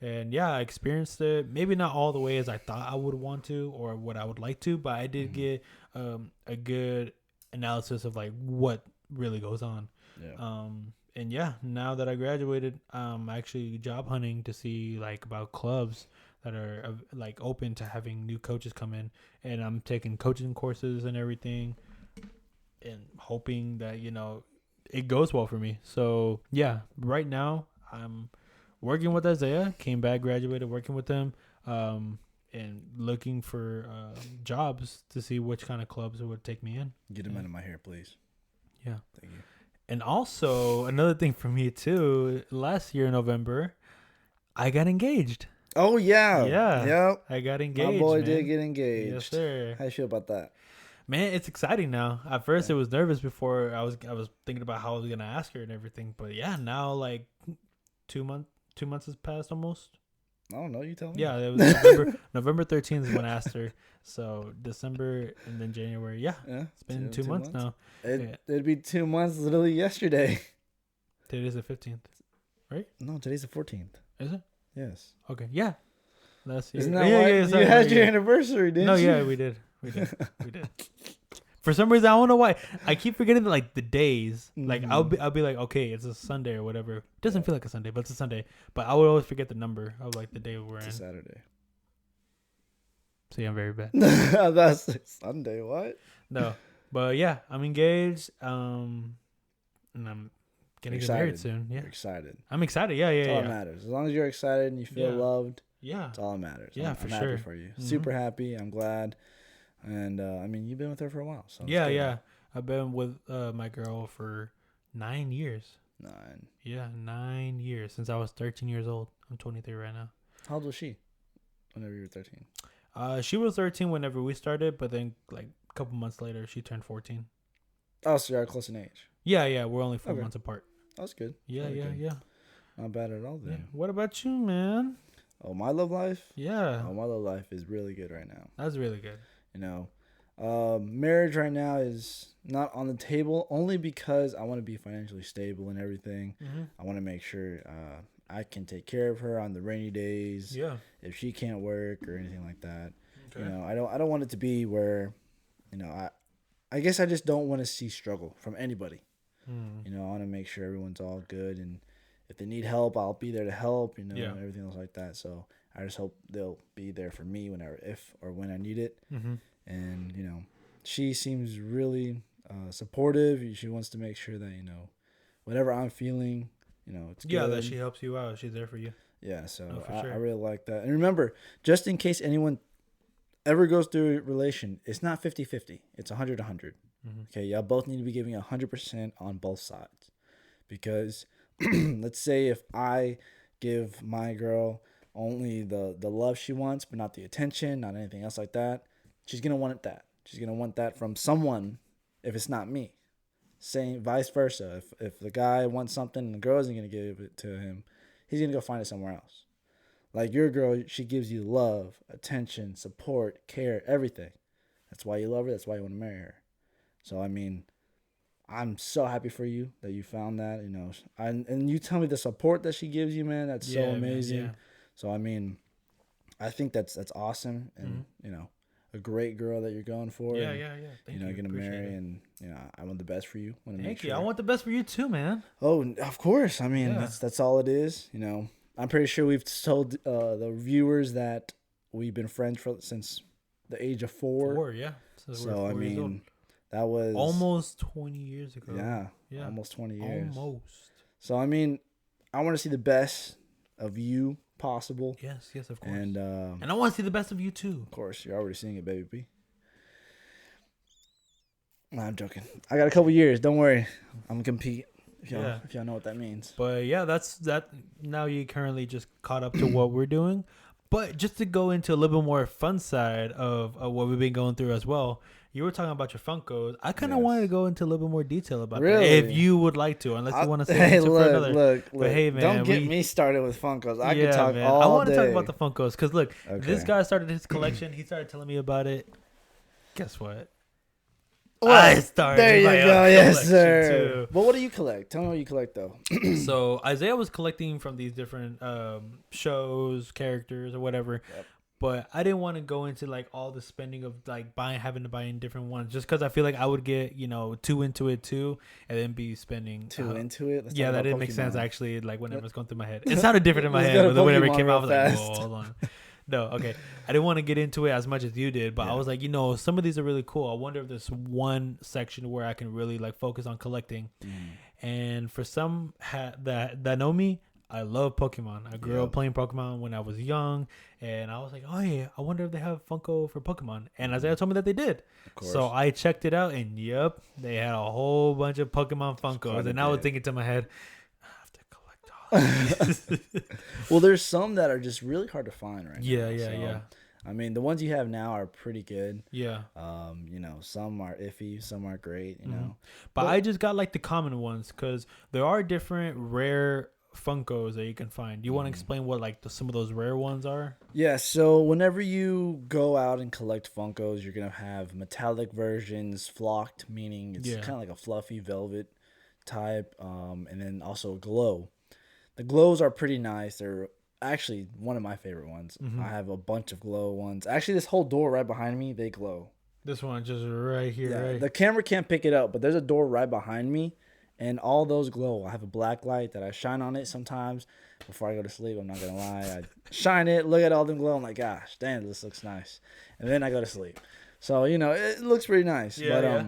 And yeah, I experienced it. Maybe not all the way as I thought I would want to or what I would like to, but I did get a good analysis of like what really goes on. Yeah. And yeah, now that I graduated, I'm actually job hunting to see like about clubs that are like open to having new coaches come in, and I'm taking coaching courses and everything, and hoping that it goes well for me. So yeah, right now I'm working with Isaiah. Came back, graduated, working with them, and looking for jobs to see which kind of clubs would take me in. Get him out of my hair, please. Yeah. Thank you. And also another thing for me too. Last year in November, I got engaged. Oh yeah. Yeah. Yep. I got engaged. My boy man. did get engaged. Yes, sir. How you feel about that? Man, it's exciting now. At first, it was nervous before I was thinking about how I was gonna ask her and everything. But yeah, now like 2 months has passed almost. I don't know. You tell me. Yeah, it was November 13th is when I asked her. So December and then January. Yeah, it's been 2 months now. It'd be 2 months literally yesterday. Today's the 15th, right? No, today's the 14th. Is it? Yes. Okay. Yeah. Last year. Isn't that why you had your anniversary, didn't you? No, yeah, we did. We did. For some reason, I don't know why. I keep forgetting like the days. Like I'll be like, okay, it's a Sunday or whatever. It doesn't feel like a Sunday, but it's a Sunday. But I would always forget the number of like the day we're in. It's a Saturday. See, I'm very bad. That's Sunday. What? No, but yeah, I'm engaged. And I'm gonna get married soon. Yeah, You're excited. I'm excited. Yeah. That's all that matters. As long as you're excited and you feel loved. Yeah, that's all that matters. Yeah, I'm happy for you. Mm-hmm. Super happy. I'm glad. And I mean, you've been with her for a while, so yeah. I've been with my girl for 9 years. 9. Yeah, 9 years since I was 13 years old. I'm 23 right now. How old was she? Whenever you were 13. She was 13 whenever we started, but then like a couple months later, she turned 14. Oh, so you're close in age. Yeah. We're only 4 months apart. That's good. Yeah. Not bad at all then. Yeah. What about you, man? Oh, my love life? Yeah. Oh, my love life is really good right now. That's really good. You know, marriage right now is not on the table only because I want to be financially stable and everything. Mm-hmm. I want to make sure I can take care of her on the rainy days. Yeah. If she can't work or anything like that. Okay. You know, I don't want it to be where, I guess I just don't want to see struggle from anybody. You know, I want to make sure everyone's all good, and if they need help, I'll be there to help, and everything else like that. So I just hope they'll be there for me whenever, if or when I need it. Mm-hmm. And, she seems really supportive. She wants to make sure that, whatever I'm feeling, it's good. Yeah, that she helps you out. She's there for you. Yeah, so sure. I really like that. And remember, just in case anyone ever goes through a relation, it's not 50-50. It's 100-100. Mm-hmm. Okay, y'all both need to be giving 100% on both sides. Because let's say if I give my girl only the love she wants, but not the attention, not anything else like that, she's going to want that. She's going to want that from someone if it's not me. Same, vice versa. If the guy wants something and the girl isn't going to give it to him, he's going to go find it somewhere else. Like your girl, she gives you love, attention, support, care, everything. That's why you love her. That's why you want to marry her. So, I mean, I'm so happy for you that you found that, you know. And you tell me the support that she gives you, man, that's so amazing. Man, yeah. So, I mean, I think that's awesome. And, you know, a great girl that you're going for. Yeah, and, yeah. Thank you. You're going to marry and, you know, I want the best for you. Thank you. I want the best for you too, man. Oh, of course. I mean, that's all it is, you know. I'm pretty sure we've told the viewers that we've been friends since the age of 4. 4, yeah. So I mean, that was almost 20 years ago. Yeah, almost 20 years. Almost. So I mean, I want to see the best of you possible. Yes, of course. And I want to see the best of you too. Of course, you're already seeing it, baby B. No, I'm joking. I got a couple years. Don't worry, I'm gonna compete. If y'all know what that means. But yeah, that's that. Now you currently just caught up to what we're doing. But just to go into a little bit more fun side of what we've been going through as well, you were talking about your Funkos. I kind of wanted to go into a little bit more detail about that, if you would like to, unless you want to say it for another. Look. But hey, man, don't get me started with Funkos. I can talk all day. I want to talk about the Funkos because look, this guy started his collection. He started telling me about it. Guess what? Well, I started. There you go, yes, sir. Too. But what do you collect? Tell me what you collect, though. So Isaiah was collecting from these different shows, characters, or whatever. Yep. But I didn't want to go into like all the spending of like having to buy in different ones, just because I feel like I would get too into it too, and then be spending too into it. That didn't make sense actually. Like whenever it's going through my head, it sounded different in my head. But whenever it came out, I was like, whoa, hold on. No, okay. I didn't want to get into it as much as you did, but I was like, some of these are really cool. I wonder if there's one section where I can really like focus on collecting. And for some that know me, I love Pokemon. I grew up playing Pokemon when I was young, and I was like, oh yeah, I wonder if they have Funko for Pokemon. And Isaiah told me that they did. Of course. So I checked it out, and yep, they had a whole bunch of Pokemon Funkos. And I was thinking to my head, well, there's some that are just really hard to find right now. Yeah. I mean, the ones you have now are pretty good. Yeah. Some are iffy, some are great, you know. But I just got like the common ones because there are different rare Funkos that you can find. Do you want to explain what like some of those rare ones are? Yeah, so whenever you go out and collect Funkos, you're going to have metallic versions, flocked, meaning it's kind of like a fluffy velvet type, and then also glow. The glows are pretty nice. They're actually one of my favorite ones. I have a bunch of glow ones. Actually, this whole door right behind me, they glow. This one just right here, right? The camera can't pick it up, but there's a door right behind me, and all those glow. I have a black light that I shine on it sometimes before I go to sleep. I'm not going to lie. I shine it, look at all them glow. I'm like, gosh, damn, this looks nice. And then I go to sleep. So, it looks pretty nice. Yeah,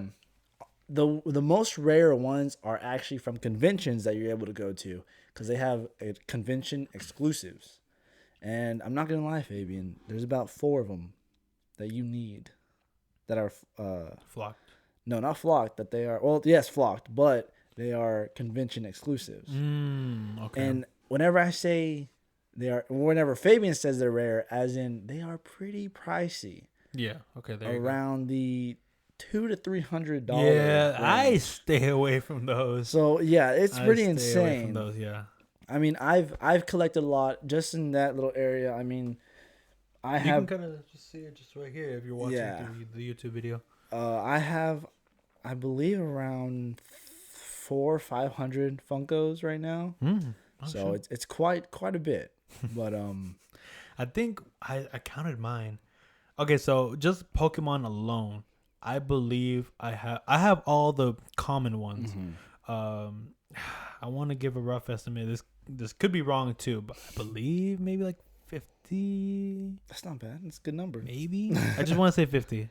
but the most rare ones are actually from conventions that you're able to go to, because they have convention exclusives. And I'm not going to lie, Fabian, there's about 4 of them that you need that are flocked. No, not flocked. That they are, well, yes, flocked, but they are convention exclusives. Okay. And whenever whenever Fabian says they're rare, as in they are pretty pricey. Yeah. Okay. There around the $200 to $300. Yeah, range. I stay away from those. So yeah, it's pretty insane. Away from those, yeah. I mean, I've collected a lot just in that little area. I mean, you can kind of just see it just right here if you're watching the YouTube video. I believe around 400 or 500 Funkos right now. So it's quite a bit. But I think I counted mine. Okay, so just Pokemon alone, I believe I have all the common ones. I want to give a rough estimate. This could be wrong too, but I believe maybe like 50. That's not bad. That's a good number. Maybe. I just want to say 50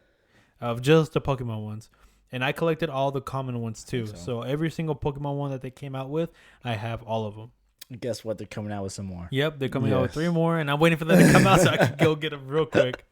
of just the Pokemon ones. And I collected all the common ones too. So every single Pokemon one that they came out with, I have all of them. Guess what? They're coming out with some more. Yep, they're coming out with 3 more, and I'm waiting for them to come out so I can go get them real quick.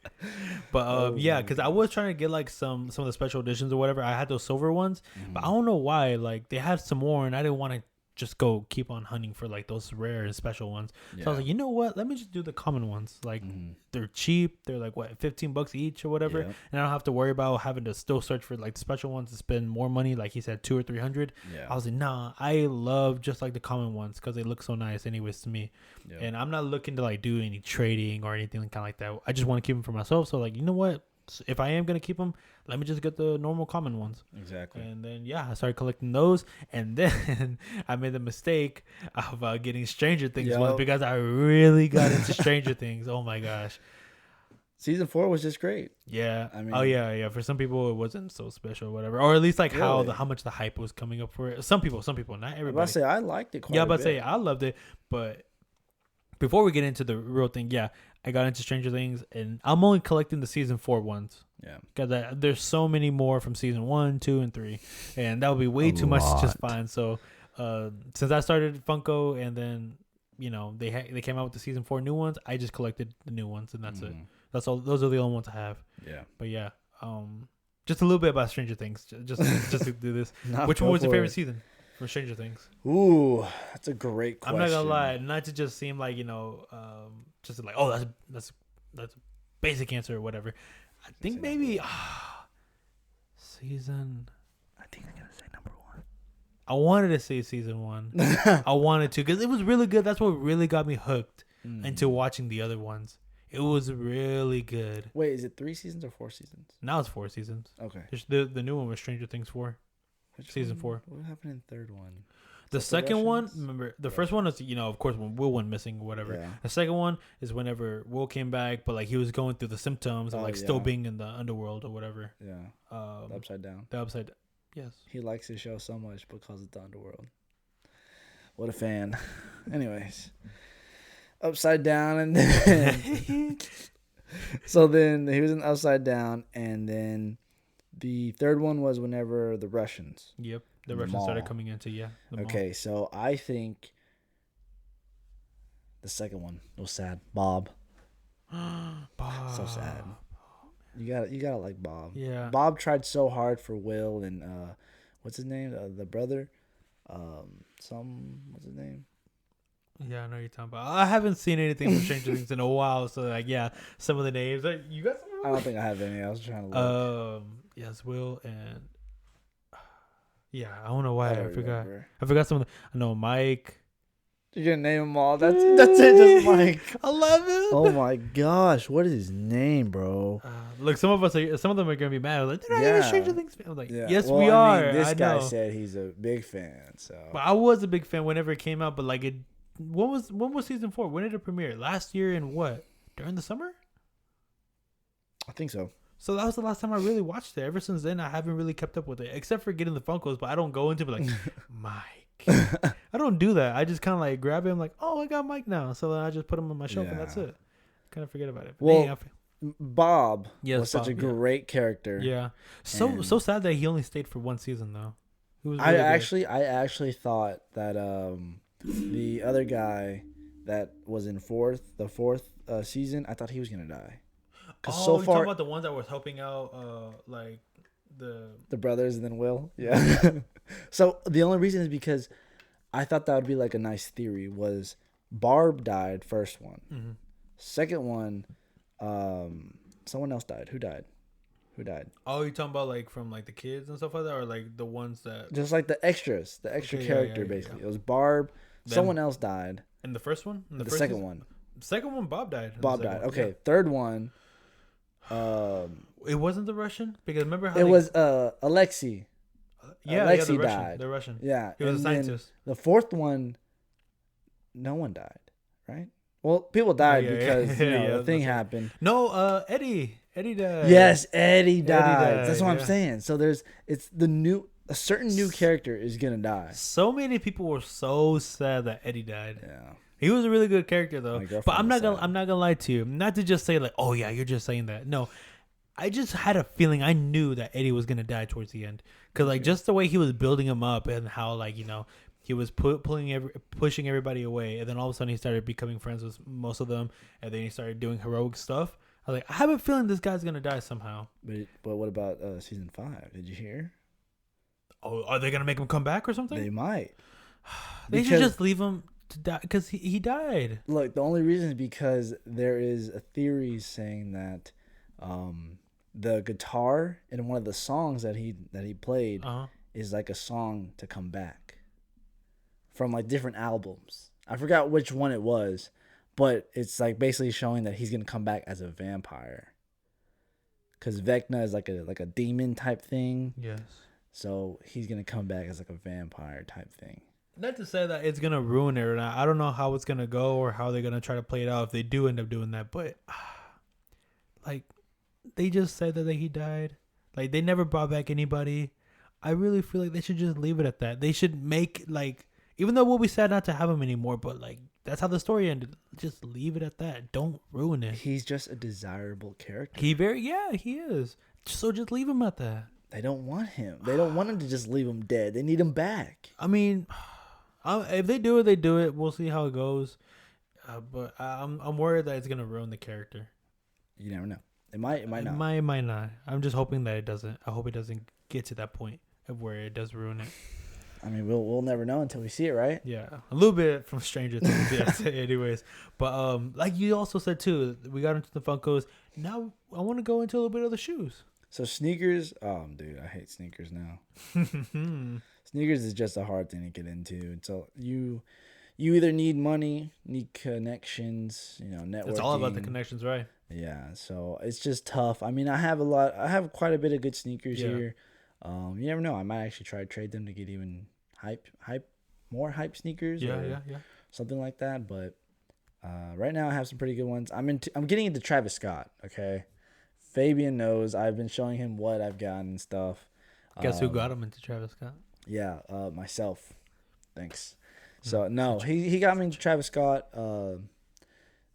But yeah, because I was trying to get like some of the special editions or whatever. I had those silver ones, but I don't know why. Like they had some more, and I didn't want to just go keep on hunting for like those rare and special ones. So I was like, you know what? Let me just do the common ones. Like they're cheap. They're like what, $15 each or whatever, and I don't have to worry about having to still search for like the special ones to spend more money. Like he said, 200 or 300. I was like, nah, I love just like the common ones because they look so nice, anyways, to me. And I'm not looking to like do any trading or anything kind of like that. I just want to keep them for myself. So like, you know what? If I am gonna keep them, let me just get the normal common ones. Exactly. And then I started collecting those, and then I made the mistake of getting Stranger Things ones because I really got into Stranger Things. Oh my gosh, season 4 was just great. Yeah. I mean, yeah. For some people, it wasn't so special, or whatever, or at least like how much the hype was coming up for it. Some people, not everybody. I say I liked it. Quite but I say I loved it, but. Before we get into the real thing, I got into Stranger Things, and I'm only collecting the season 4 ones. Yeah, because there's so many more from season 1, 2, and 3, and that would be way too much to just find. So, since I started Funko, and then they came out with the season 4 new ones, I just collected the new ones, and that's it. That's all. Those are the only ones I have. Yeah, but just a little bit about Stranger Things, just to do this. Which one was your favorite season? For Stranger Things. Ooh, that's a great question. I'm not gonna lie, not to just seem like just like that's a basic answer or whatever. I think maybe season. I think I'm gonna say number 1. I wanted to say season 1. I wanted to because it was really good. That's what really got me hooked into watching the other ones. It was really good. Wait, is it 3 seasons or 4 seasons? Now it's 4 seasons. Okay. The new one was Stranger Things 4. Season 4. What happened in the third one? The second one, remember, the first one is, of course, when Will went missing or whatever. Yeah. The second one is whenever Will came back, but like he was going through the symptoms of still being in the underworld or whatever. Yeah. The Upside Down. Yes. He likes his show so much because it's the underworld. What a fan. Anyways, Upside Down, and then so then he was in Upside Down, and then. The third one was whenever the Russians. Yep, the Russians started coming into okay, so I think the second one was sad. Bob. Bob. So sad. You gotta like Bob. Yeah. Bob tried so hard for Will and what's his name? The brother. What's his name? Yeah, I know you're talking about. I haven't seen anything from Stranger Things in a while, so like some of the names. You got some? I don't think I have any. I was trying to look. Yes, Will and I don't know why I forgot. I forgot some of the. I know Mike. You're gonna name them all. That's it. Just Mike. I love it. Oh my gosh, what is his name, bro? Look, some of them are gonna be mad. Like, they're not even Stranger Things fan. I'm like, yes, well, we are. This guy said he's a big fan. So, but I was a big fan whenever it came out. But like, when was season 4? When did it premiere? Last year in what? During the summer? I think so. So that was the last time I really watched it. Ever since then, I haven't really kept up with it, except for getting the Funkos. But I don't go into it like, Mike. I don't do that. I just kind of like grab him, like, oh, I got Mike now. So then I just put him on my shelf, and that's it. Kind of forget about it. But Bob was such a great character. Yeah. So sad that he only stayed for 1 season though. It was really I actually thought that the other guy that was in the fourth season, I thought he was gonna die. So you're talking about the ones that were helping out, like the brothers and then Will. Yeah. So the only reason is because I thought that would be like a nice theory. Was Barb died first one, second one, someone else died. Who died? Oh, you're talking about like from like the kids and stuff like that, or like the ones that just like the extras, character basically. It was Barb. Someone else died. In the first one. The second one. The second one, Bob died. Okay, third one. It wasn't the Russian because remember how it was Alexei. Alexei the died. The Russian. Yeah, he was a scientist. The fourth one, no one died, right? Well, people died because the thing happened. No, Eddie died. Yes, Eddie died. That's what I'm saying. So a certain new character is gonna die. So many people were so sad that Eddie died. Yeah. He was a really good character though. But I'm not gonna lie to you. Not to just say like, oh yeah, you're just saying that. No. I just had a feeling. I knew that Eddie was gonna die towards the end. Cause like just the way he was building him up and how like, he was pushing everybody away, and then all of a sudden he started becoming friends with most of them, and then he started doing heroic stuff. I was like, I have a feeling this guy's gonna die somehow. But what about season 5? Did you hear? Oh, are they gonna make him come back or something? They might. They should just leave him to die because he died. Look, the only reason is because there is a theory saying that the guitar in one of the songs that he played is like a song to come back from like different albums. I forgot which one it was, but it's like basically showing that he's gonna come back as a vampire. Cause Vecna is like a demon type thing. Yes. So he's gonna come back as like a vampire type thing. Not to say that it's gonna ruin it or not. I don't know how it's gonna go or how they're gonna try to play it out if they do end up doing that. But like, they just said that he died. Like, they never brought back anybody. I really feel like they should just leave it at that. They should make, like, even though we'll be sad not to have him anymore, but like, that's how the story ended. Just leave it at that. Don't ruin it. He's just a desirable character. He is. So just leave him at that. They don't want him. They don't want him to just leave him dead. They need him back. I mean, if they do it, they do it. We'll see how it goes. But I'm worried that it's gonna ruin the character. You never know. It might not. It might not. I'm just hoping that it doesn't. I hope it doesn't get to that point of where it does ruin it. I mean, we'll never know until we see it, right? Yeah, a little bit from Stranger Things, yes. Anyways, but like you also said too, we got into the Funkos. Now I want to go into a little bit of the shoes. So sneakers, dude, I hate sneakers now. Sneakers is just a hard thing to get into. So you either need money, need connections, networking. It's all about the connections, right? Yeah, so it's just tough. I mean, I have quite a bit of good sneakers here. You never know. I might actually try to trade them to get even more hype sneakers. Yeah. Something like that. But right now I have some pretty good ones. I'm getting into Travis Scott. Okay, Fabian knows. I've been showing him what I've gotten and stuff. Guess who got him into Travis Scott? Yeah, myself. Thanks. So no, he got me into Travis Scott.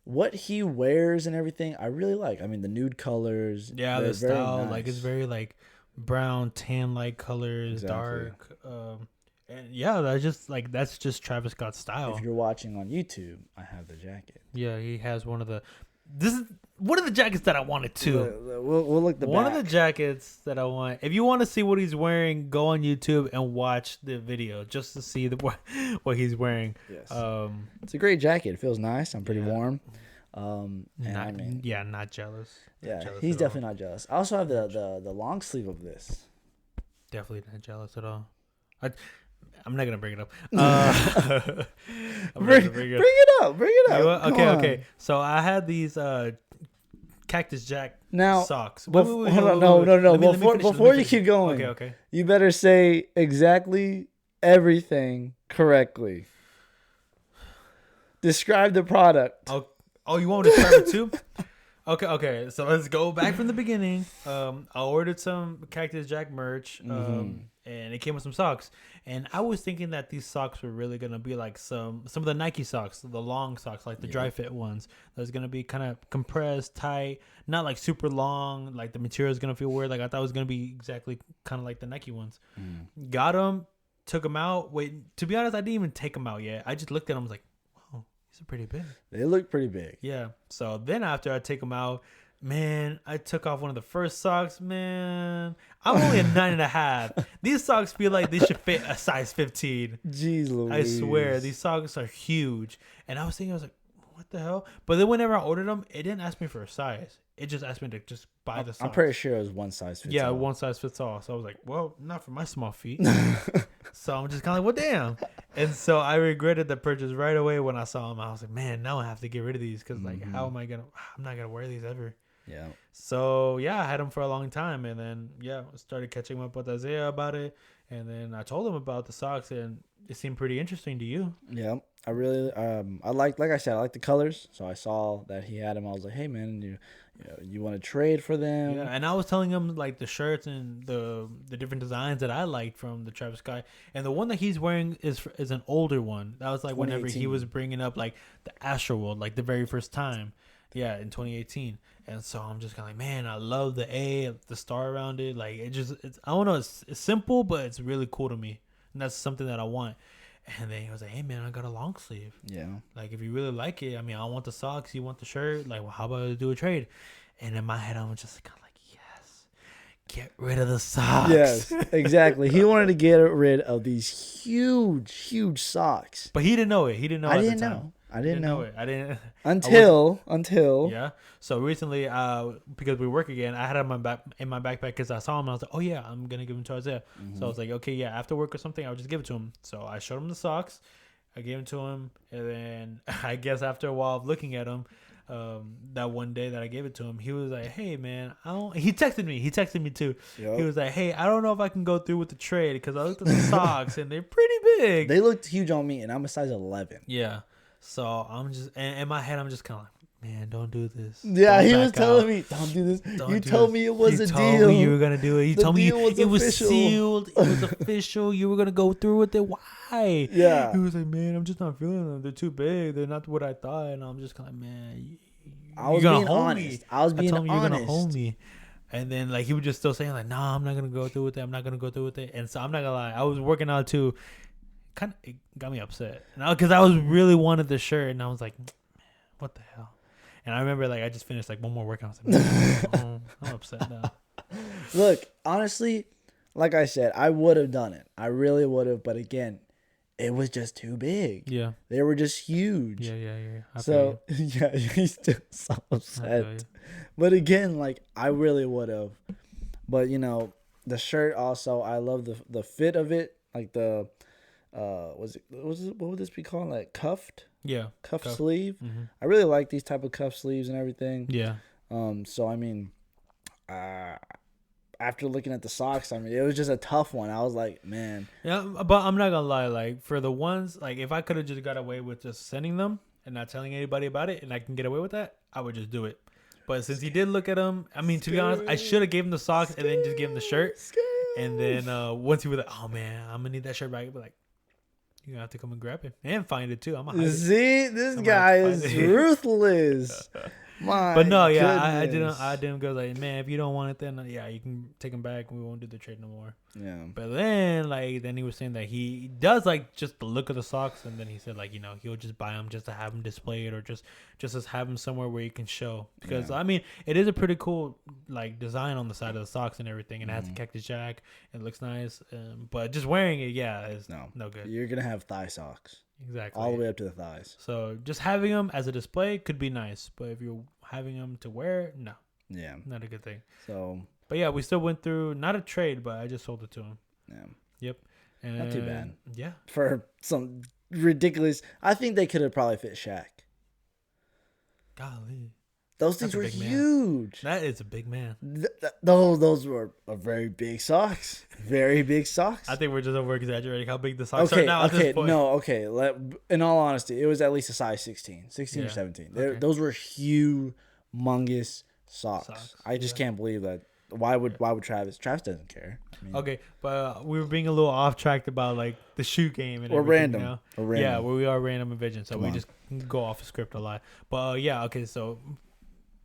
What he wears and everything, I really like. I mean, the nude colors. Yeah, the style, nice. Like it's very like brown, tan like colors, exactly. Dark. And yeah, that's just Travis Scott's style. If you're watching on YouTube, I have the jacket. Yeah, he has one of the jackets that I wanted too. We'll look the one back. of the jackets that I want. If you want to see what he's wearing, go on YouTube and watch the video just to see what he's wearing. Yes. It's a great jacket. It feels nice. I'm pretty warm. Not jealous. Yeah, he's definitely not jealous. I also have the long sleeve of this. Definitely not jealous at all. I'm not gonna bring it up. Bring it up. Okay. So I had these Cactus Jack socks. Hold on. No. Before you keep going, okay. You better say exactly everything correctly. Describe the product. Oh, you want me to describe it too? Okay. So let's go back from the beginning. I ordered some Cactus Jack merch, and it came with some socks. And I was thinking that these socks were really gonna be like some of the Nike socks, the long socks, like the dry fit ones. That's gonna be kind of compressed, tight, not like super long. Like the material is gonna feel weird. Like I thought it was gonna be exactly kind of like the Nike ones. Got them, took them out. Wait, to be honest, I didn't even take them out yet. I just looked at them, I was like, wow, these are pretty big. They look pretty big. Yeah. So then after I take them out, man, I took off one of the first socks. Man, I'm only a 9.5. These socks feel like they should fit a size 15. Jeez Louise. I swear, these socks are huge. And I was thinking, I was like, what the hell? But then whenever I ordered them, it didn't ask me for a size. It just asked me to just buy the socks. I'm pretty sure it was one size fits all. Yeah, one size fits all. So I was like, well, not for my small feet. So I'm just kind of like, well, damn. And so I regretted the purchase right away when I saw them. I was like, man, now I have to get rid of these because like, I'm not gonna wear these ever. Yeah. So yeah, I had them for a long time, and then started catching up with Isaiah about it, and then I told him about the socks, and it seemed pretty interesting to you. Yeah, I really I like I said, I like the colors. So I saw that he had them. I was like, hey man, you want to trade for them? Yeah, and I was telling him like the shirts and the different designs that I liked from the Travis Scott, and the one that he's wearing is an older one. That was like whenever he was bringing up like the Astroworld, like the very first time. Yeah, in 2018. And so I'm just kind of like, man, I love the star around it. Like, it's I don't know, it's simple, but it's really cool to me. And that's something that I want. And then he was like, "Hey man, I got a long sleeve. Yeah. Like if you really like it, I mean, I want the socks, you want the shirt. Like, well, how about I do a trade?" And in my head, I was just kind of like, "Yes, get rid of the socks." Yes, exactly. He wanted to get rid of these huge socks. But he didn't know it. He didn't know I at didn't the time. know. I didn't know it. I didn't. until Yeah. So recently, because we work again, I had him in my backpack because I saw him. And I was like, "Oh yeah, I'm gonna give him to Isaiah." So I was like, "Okay, yeah, after work or something, I'll just give it to him." So I showed him the socks. I gave them to him, and then I guess after a while of looking at him, that one day that I gave it to him, he was like, "Hey man, I don't." He texted me. He texted me too. Yep. He was like, "Hey, I don't know if I can go through with the trade because I looked at the socks and they're pretty big." They looked huge on me, and I'm a size 11. Yeah. So I'm just, and in my head, I'm just kind of like, "Man, don't do this." Yeah, Don't he was back telling out. me, "Don't do this." Don't You do told this. me it was You a told deal. me you were gonna do it. You The told me deal was it was official. sealed. It was official. You were gonna go through with it. Why? Yeah. He was like, "Man, I'm just not feeling them. They're too big. They're not what I thought." And I'm just kind of, "Man, I was you're gonna being hold honest. me." I was being told him honest. You're gonna hold me. And then like he was just still saying like, "Nah, I'm not gonna go through with it. I'm not gonna go through with it." And so I'm not gonna lie, I was working out too. Kind of it got me upset because I was really wanted the shirt, and I was like, "What the hell?" And I remember like I just finished like one more workout. I was like, I'm upset now. Look, honestly, like I said, I would have done it. I really would have, but again, it was just too big. Yeah. They were just huge. Yeah. I So yeah, he's still so feel upset. you. But again, like I really would have. But you know, the shirt also, I love the fit of it. Like the what would this be called? Like cuffed? Yeah. Cuff Cuff. sleeve. Mm-hmm. I really like these type of cuff sleeves and everything. Yeah. So I mean, after looking at the socks, I mean, it was just a tough one. I was like, man. Yeah, but I'm not gonna lie. Like for the ones, like if I could have just got away with just sending them and not telling anybody about it, and I can get away with that, I would just do it. But since he did look at them, I mean, to be honest, I should have gave him the socks and then just gave him the shirt. And then once he was like, "Oh man, I'm gonna need that shirt back," I'd be like, "You have to come and grab it and find it too." I'm gonna hide it. See, this I'm guy gonna is find it. ruthless. My But no, yeah, goodness. I didn't go like, "Man, if you don't want it, then yeah, you can take them back. We won't do the trade no more." Yeah. But then he was saying that he does like just the look of the socks, and then he said like, he'll just buy them just to have them displayed or just to have them somewhere where you can show, because Yeah. I mean it is a pretty cool like design on the side of the socks and everything, and it has a cactus jack. It looks nice, but just wearing it, is no good. You're gonna have thigh socks Exactly, all the way up to the thighs. So just having them as a display could be nice, but if you're having them to wear, no, Yeah. not a good thing. So But yeah, we still went through not a trade, but I just sold it to him. yeah, Yep. And not too bad. Yeah. for some ridiculous. I think they could have probably fit Shaq. Golly. Those things That's a were big man. huge. That is a big man. Those were a very big socks. Very big socks. I think we're just over exaggerating how big the socks Okay, are now at okay, this point. no, okay. In all honesty, it was at least a size 16 Yeah. or 17. Okay. Those were humongous socks. Socks, I just yeah. can't believe that. Why would Travis? Travis doesn't care. I mean, Okay, but we were being a little off track about like the shoot game and Or everything, random. you know? Or random. Yeah, we are random and vision, so Come we on. just go off the script a lot. But yeah, okay, so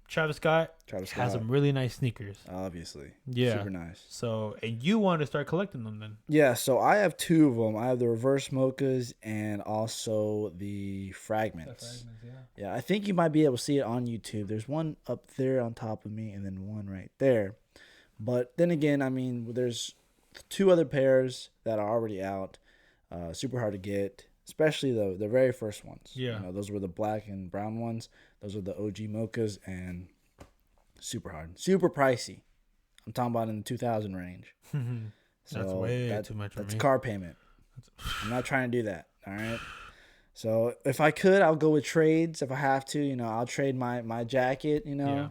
Travis Scott Travis has Scott, some really nice sneakers. obviously. Yeah. Super nice. So, and you want to start collecting them then? Yeah, so I have two of them. I have the reverse mochas and also the fragments. Yeah, I think you might be able to see it on YouTube. There's one up there on top of me and then one right there. But then again, I mean, there's two other pairs that are already out. Super hard to get, especially the very first ones. Yeah. Those were the black and brown ones. Those are the OG mochas and super hard. Super pricey. I'm talking about in the 2000 range. So That's way too much for That's me. car payment. I'm not trying to do that. All right. So if I could, I'll go with trades. If I have to, I'll trade my jacket. Yeah.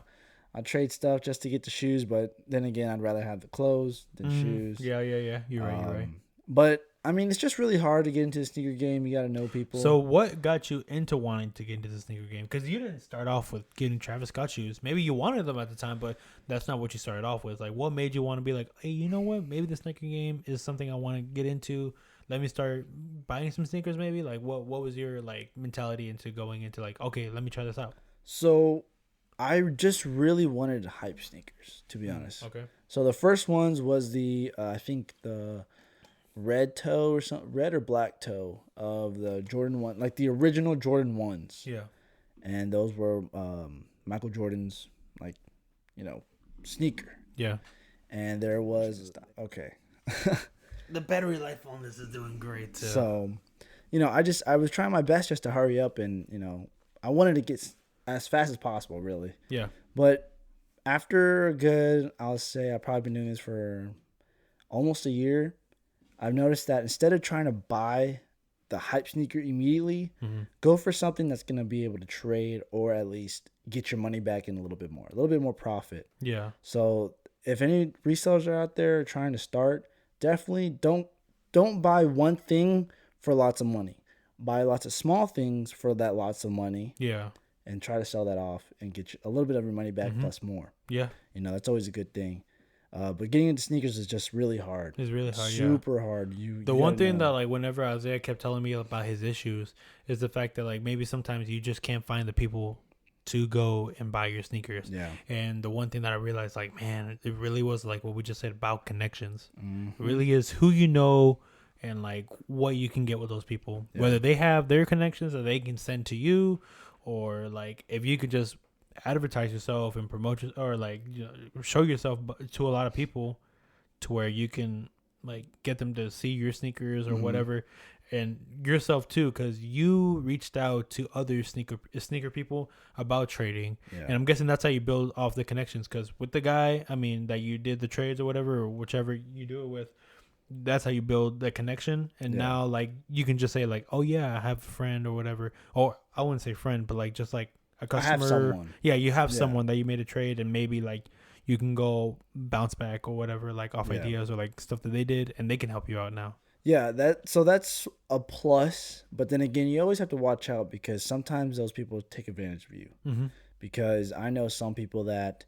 I'll trade stuff just to get the shoes. But then again, I'd rather have the clothes than shoes. Yeah. You're right. But I mean, it's just really hard to get into the sneaker game. You got to know people. So, what got you into wanting to get into the sneaker game? Because you didn't start off with getting Travis Scott shoes. Maybe you wanted them at the time, but that's not what you started off with. Like, what made you want to be like, hey, you know what? Maybe the sneaker game is something I want to get into. Let me start buying some sneakers. Maybe like, what was your like mentality into going into like, okay, let me try this out. So I just really wanted hype sneakers, to be honest. Okay. So the first ones was the I think the red toe or something, red or black toe of the Jordan 1, like the original Jordan 1s. Yeah. And those were Michael Jordan's, like, sneaker. Yeah. And there was, okay. The battery life on this is doing great too. So, I was trying my best just to hurry up and, I wanted to get as fast as possible, really. Yeah. But after a good, I'll say I've probably been doing this for almost a year, I've noticed that instead of trying to buy the hype sneaker immediately, go for something that's going to be able to trade or at least get your money back in a little bit more profit. Yeah. So if any resellers are out there trying to start, definitely don't buy one thing for lots of money. Buy lots of small things for that lots of money. Yeah. And try to sell that off and get a little bit of your money back plus more. Yeah. That's always a good thing. But getting into sneakers is just really hard. It's really hard. Super hard. The one thing that, like, whenever Isaiah kept telling me about his issues is the fact that, like, maybe sometimes you just can't find the people to go and buy your sneakers. Yeah. And the one thing that I realized, like, man, it really was like what we just said about connections. It really is who you know and, like, what you can get with those people. Yeah. Whether they have their connections that they can send to you, or, like, if you could just advertise yourself and promote or, like, show yourself to a lot of people to where you can, like, get them to see your sneakers or whatever, and yourself too, because you reached out to other sneaker people about trading. And I'm guessing that's how you build off the connections, because with the guy, I mean, that you did the trades or whatever, or whichever you do it with, that's how you build the connection. And now, like, you can just say, like, oh yeah, I have a friend or whatever, or I wouldn't say friend, but, like, just like a customer. I have someone. Yeah, you have someone that you made a trade, and maybe, like, you can go bounce back or whatever, like, off ideas or, like, stuff that they did, and they can help you out now. Yeah, that's a plus. But then again, you always have to watch out, because sometimes those people take advantage of you. Because I know some people that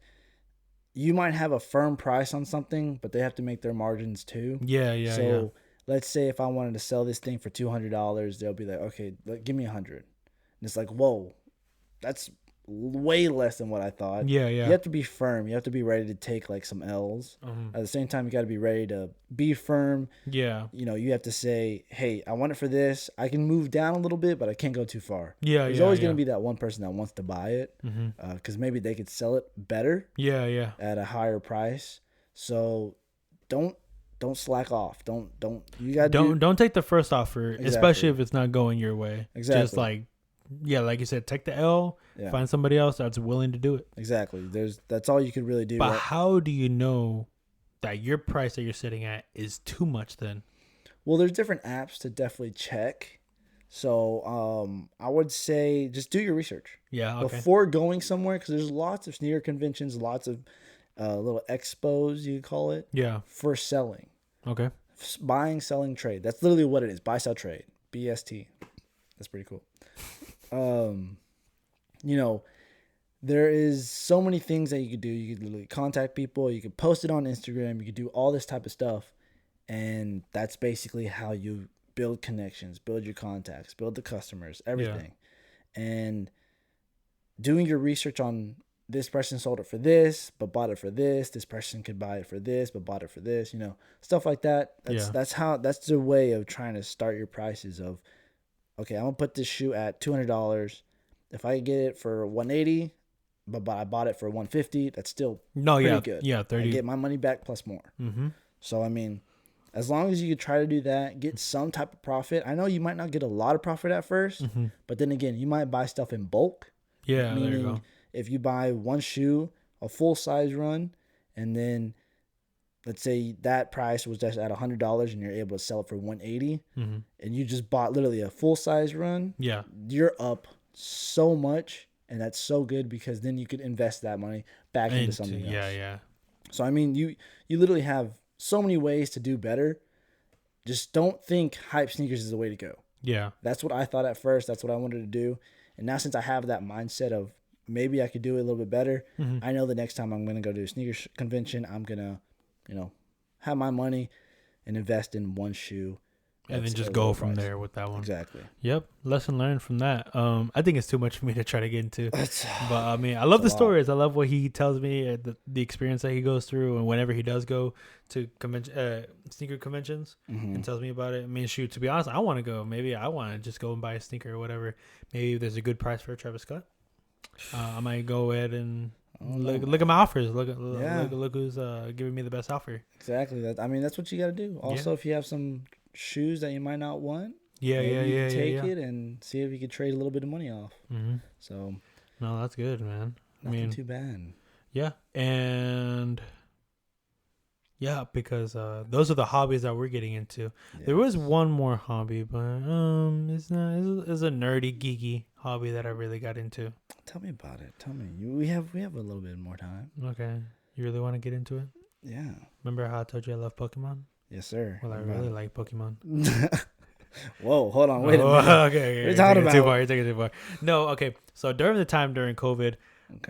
you might have a firm price on something, but they have to make their margins too. So let's say if I wanted to sell this thing for $200, they'll be like, okay, give me $100. And it's like, whoa, that's way less than what I thought. You have to be firm. You have to be ready to take, like, some L's. At the same time, you got to be ready to be firm. You have to say, hey, I want it for this. I can move down a little bit, but I can't go too far. There's always going to be that one person that wants to buy it, because maybe they could sell it better at a higher price. So don't slack off. Don't take the first offer, especially if it's not going your way. Just, like, like you said, take the L, find somebody else that's willing to do it. Exactly. That's all you could really do. But how do you know that your price that you're sitting at is too much then? Well, there's different apps to definitely check. So I would say just do your research. Before going somewhere, because there's lots of sneaker conventions, lots of little expos, you could call it, for selling. Okay. Buying, selling, trade. That's literally what it is. Buy, sell, trade. BST. That's pretty cool. There is so many things that you could do. You could literally contact people. You could post it on Instagram. You could do all this type of stuff. And that's basically how you build connections, build your contacts, build the customers, everything. And doing your research on this person sold it for this, but bought it for this. This person could buy it for this, but bought it for this, stuff like that. That's the way of trying to start your prices of, okay, I'm going to put this shoe at $200. If I get it for $180, but I bought it for $150, that's still pretty good. Yeah, 30. I get my money back plus more. So, I mean, as long as you could try to do that, get some type of profit. I know you might not get a lot of profit at first, but then again, you might buy stuff in bulk. Yeah, there you go. If you buy one shoe, a full-size run, and then let's say that price was just at $100 and you're able to sell it for $180, and you just bought literally a full-size run, you're up so much, and that's so good, because then you could invest that money back into something else. So, I mean, you literally have so many ways to do better. Just don't think hype sneakers is the way to go. That's what I thought at first. That's what I wanted to do. And now, since I have that mindset of maybe I could do it a little bit better, I know the next time I'm going to go to a sneaker convention, I'm going to have my money and invest in one shoe and then That's just a go low from price. there with that one. Exactly. Yep, lesson learned from that. I think it's too much for me to try to get into, That's but I mean, I love a the lot. stories. I love what he tells me, the experience that he goes through, and whenever he does go to sneaker conventions and tells me about it. I mean, shoot, to be honest, I want to go. Maybe I want to just go and buy a sneaker or whatever. Maybe if there's a good price for a Travis Scott, I might go ahead and look at my offers. Look who's giving me the best offer. Exactly. That, I mean, that's what you got to do. Also, if you have some shoes that you might not want, maybe take it and see if you could trade a little bit of money off. Mm-hmm. So, no, that's good, man. Nothing too bad. Yeah, and yeah, because those are the hobbies that we're getting into. Yes. There was one more hobby, but it's a nerdy, geeky hobby that I really got into. Tell me about it. Tell me. We have a little bit more time. Okay, you really want to get into it? Yeah. Remember how I told you I love Pokemon? Yes, sir. Well, I really like Pokemon. Whoa, hold on, wait a minute. Okay, we're talking about you're taking it too far. No, okay. So during COVID,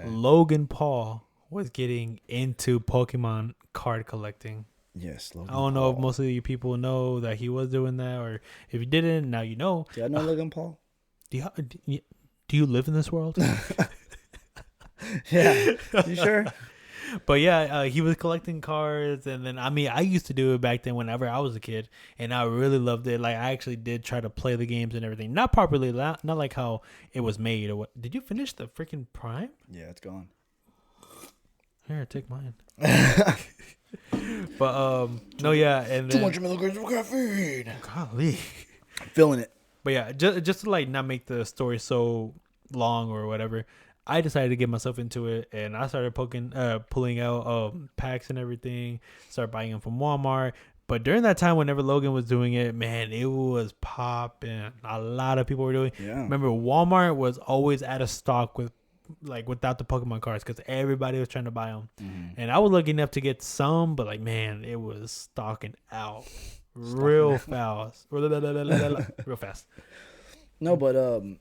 Logan Paul was getting into Pokemon card collecting. Yes, Logan I don't Paul. know if most of you people know that he was doing that, or if you didn't, now you know. Do I know Logan Paul? Do you live in this world? Yeah, you sure? But yeah, he was collecting cards, and then I used to do it back then whenever I was a kid, and I really loved it. Like I actually did try to play the games and everything, not properly, not like how it was made. Or what? Did you finish the freaking Prime? Yeah, it's gone. Here, take mine. But no, yeah, and then 200 milligrams of caffeine. Golly, I'm feeling it. But yeah, just to like not make the story so long or whatever, I decided to get myself into it, and I started pulling out packs and everything. Started buying them from Walmart. But during that time, whenever Logan was doing it, man, it was popping. A lot of people were doing. Yeah. Remember, Walmart was always out of stock without the Pokemon cards because everybody was trying to buy them. Mm-hmm. And I was lucky enough to get some, but like, man, it was stocking out real fast. Real fast. No, but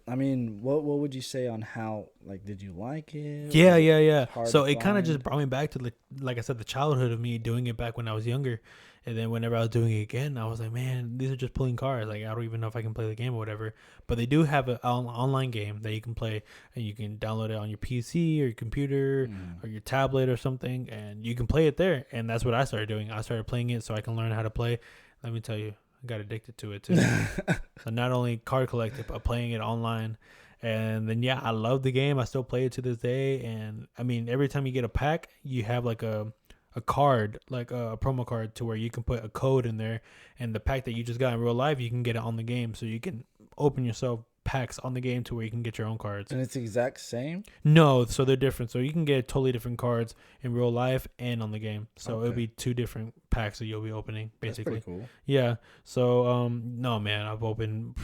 I mean, what would you say on how, like, did you like it? Yeah. So it kind of just brought me back to, like I said, the childhood of me doing it back when I was younger. And then whenever I was doing it again, I was like, man, these are just pulling cards. Like, I don't even know if I can play the game or whatever. But they do have an online game that you can play, and you can download it on your PC or your computer or your tablet or something, and you can play it there. And that's what I started doing. I started playing it so I can learn how to play. Let me tell you, I got addicted to it too. So not only card collecting, but playing it online. And then, yeah, I love the game. I still play it to this day. And I mean, every time you get a pack, you have like a card, like a promo card, to where you can put a code in there, and the pack that you just got in real life, you can get it on the game. So you can open yourself packs on the game to where you can get your own cards. And it's the exact same? No, so they're different. So you can get totally different cards in real life and on the game. So it'll be two different packs that you'll be opening, basically. That's pretty cool. Yeah. So no, man, I've opened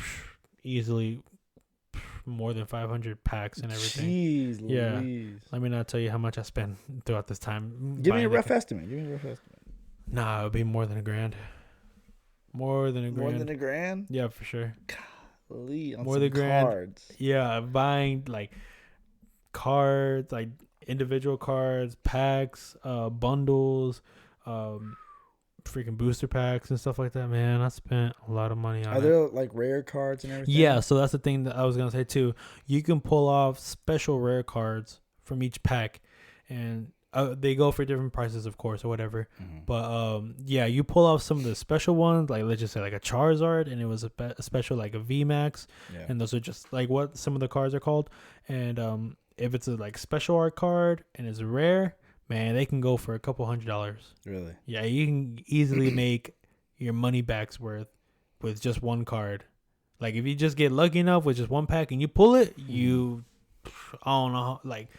easily more than 500 packs and everything. Jeez, yeah. Louise. Let me not tell you how much I spent throughout this time. Give me a rough estimate. Nah, it would be more than $1,000. More than $1,000? Yeah, for sure. Golly, on more some than $1,000. cards. Yeah, buying like cards, like individual cards, packs, bundles, freaking booster packs and stuff like that. Man, I spent a lot of money on it. Are there like rare cards and everything? Yeah, so that's the thing that I was gonna say too. You can pull off special rare cards from each pack, and they go for different prices, of course, or whatever. Mm-hmm. But yeah, you pull off some of the special ones, like let's just say like a Charizard, and it was a special like a VMAX, and those are just like what some of the cards are called. And if it's a like special art card and it's rare, man, they can go for a couple $100. Really? Yeah, you can easily make your money back's worth with just one card. Like if you just get lucky enough with just one pack and you pull it, you, I don't know, like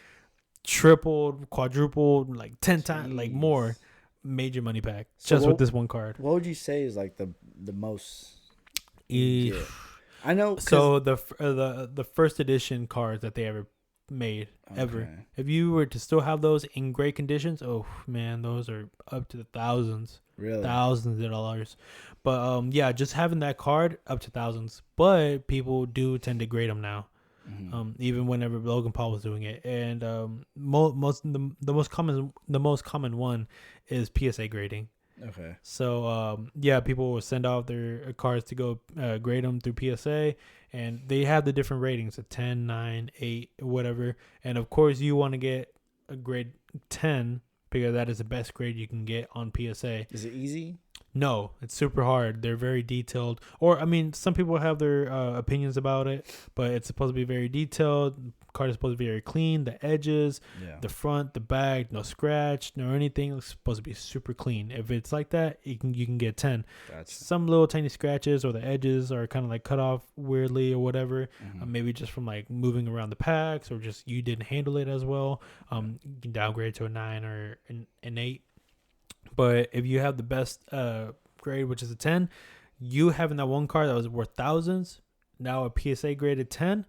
tripled, quadrupled, like 10 times, like more major money back just with this one card. What would you say is like the most? I know. So the first edition cards that they ever made ever, if you were to still have those in great conditions, oh man, those are up to the thousands. Really? Thousands of dollars. But yeah, just having that card up to thousands. But people do tend to grade them now. Mm-hmm. Even whenever Logan Paul was doing it, and the most common one is PSA grading. Okay. So yeah, people will send off their cars to go grade them through PSA, and they have the different ratings: a 10, 9, 8, whatever. And of course, you want to get a grade 10 because that is the best grade you can get on PSA. Is it easy? No, it's super hard. They're very detailed. Or, I mean, some people have their opinions about it, but it's supposed to be very detailed. Card is supposed to be very clean. The edges, the front, the back, no scratch, no anything. It's supposed to be super clean. If it's like that, you can get 10. Gotcha. Some little tiny scratches or the edges are kind of like cut off weirdly or whatever. Maybe just from like moving around the packs or just you didn't handle it as well. You can downgrade to a 9 or an 8. But if you have the best grade, which is a 10, you having that one card that was worth thousands, now a PSA graded 10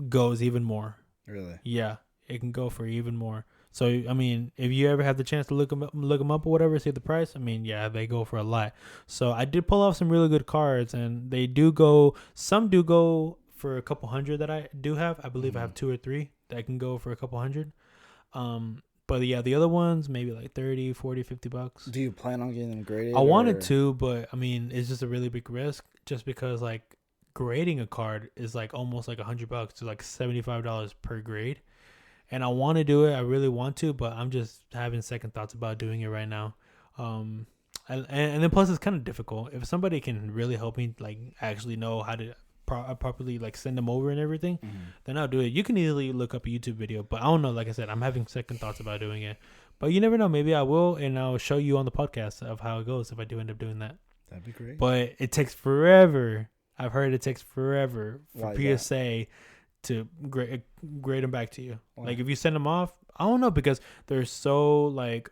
goes even more. Really? Yeah, it can go for even more. So, I mean, if you ever have the chance to look them up or whatever, see the price, I mean, yeah, they go for a lot. So I did pull off some really good cards, and they do go, some do go for a couple hundred that I do have. I believe I have 2 or 3 that can go for a couple hundred. But yeah, the other ones, maybe like 30, 40, 50 bucks. Do you plan on getting them graded? I wanted to, but I mean, it's just a really big risk just because like grading a card is like almost like $100 to like $75 per grade. And I want to do it. I really want to, but I'm just having second thoughts about doing it right now. And then plus it's kind of difficult. If somebody can really help me like actually know how to properly like send them over and everything, then I'll do it. You can easily look up a YouTube video, but I don't know. Like I said, I'm having second thoughts about doing it, but you never know. Maybe I will, and I'll show you on the podcast of how it goes if I do end up doing that. That'd be great. But it takes forever. I've heard it takes forever for PSA to grade them back to you. Wow. Like if you send them off, I don't know, because there's so like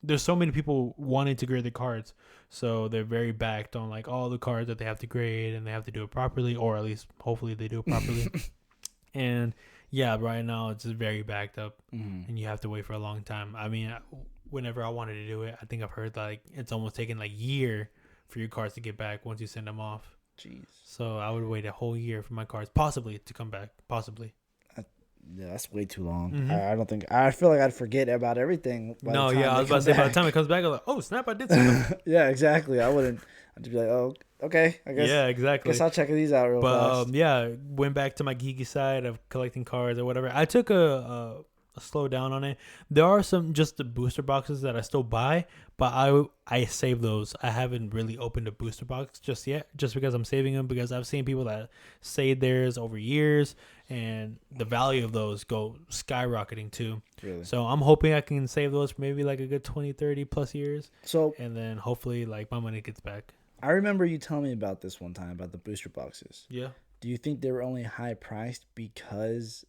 there's so many people wanting to grade the cards, so they're very backed on like all the cards that they have to grade, and they have to do it properly, or at least hopefully they do it properly. And yeah, right now it's just very backed up, and you have to wait for a long time. I mean, whenever I wanted to do it, I think I've heard like it's almost taken like a year for your cards to get back once you send them off. Jeez. So I would wait a whole year for my cards possibly to come back. Possibly. Yeah, that's way too long. I don't think. I feel like I'd forget about everything. No, yeah, I was about to say by the time it comes back, I'm like, oh snap, I did something. Yeah, exactly. I wouldn't. I'd just be like, oh, okay, I guess. Yeah, exactly. Guess I'll check these out real fast. Yeah, went back to my geeky side of collecting cards or whatever. I took a slow down on it. There are some just the booster boxes that I still buy, but I save those. I haven't really opened a booster box just yet, just because I'm saving them, because I've seen people that save theirs over years, and the value of those go skyrocketing too. Really? So I'm hoping I can save those for maybe like a good 20, 30 plus years. So, and then hopefully like my money gets back. I remember you telling me about this one time about the booster boxes. Yeah. Do you think they were only high priced because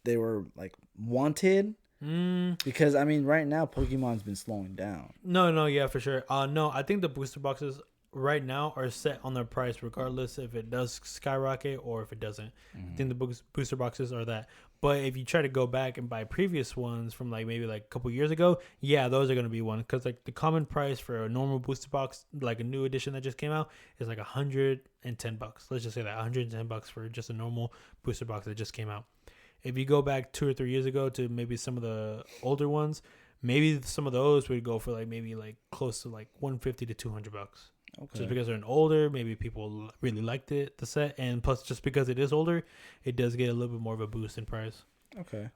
they were like wanted? Because I mean, right now Pokemon's been slowing down. No, yeah, for sure. No, I think the booster boxes right now are set on their price regardless if it does skyrocket or if it doesn't. I think the booster boxes are that. But if you try to go back and buy previous ones from like maybe like a couple years ago, yeah, those are gonna be one, because like the common price for a normal booster box, like a new edition that just came out, is like $110. Let's just say that $110 for just a normal booster box that just came out. If you go back 2 or 3 years ago to maybe some of the older ones, maybe some of those would go for like maybe like close to like $150 to $200. Okay. Just because they're an older, maybe people really liked it, the set, and plus just because it is older, it does get a little bit more of a boost in price. Okay.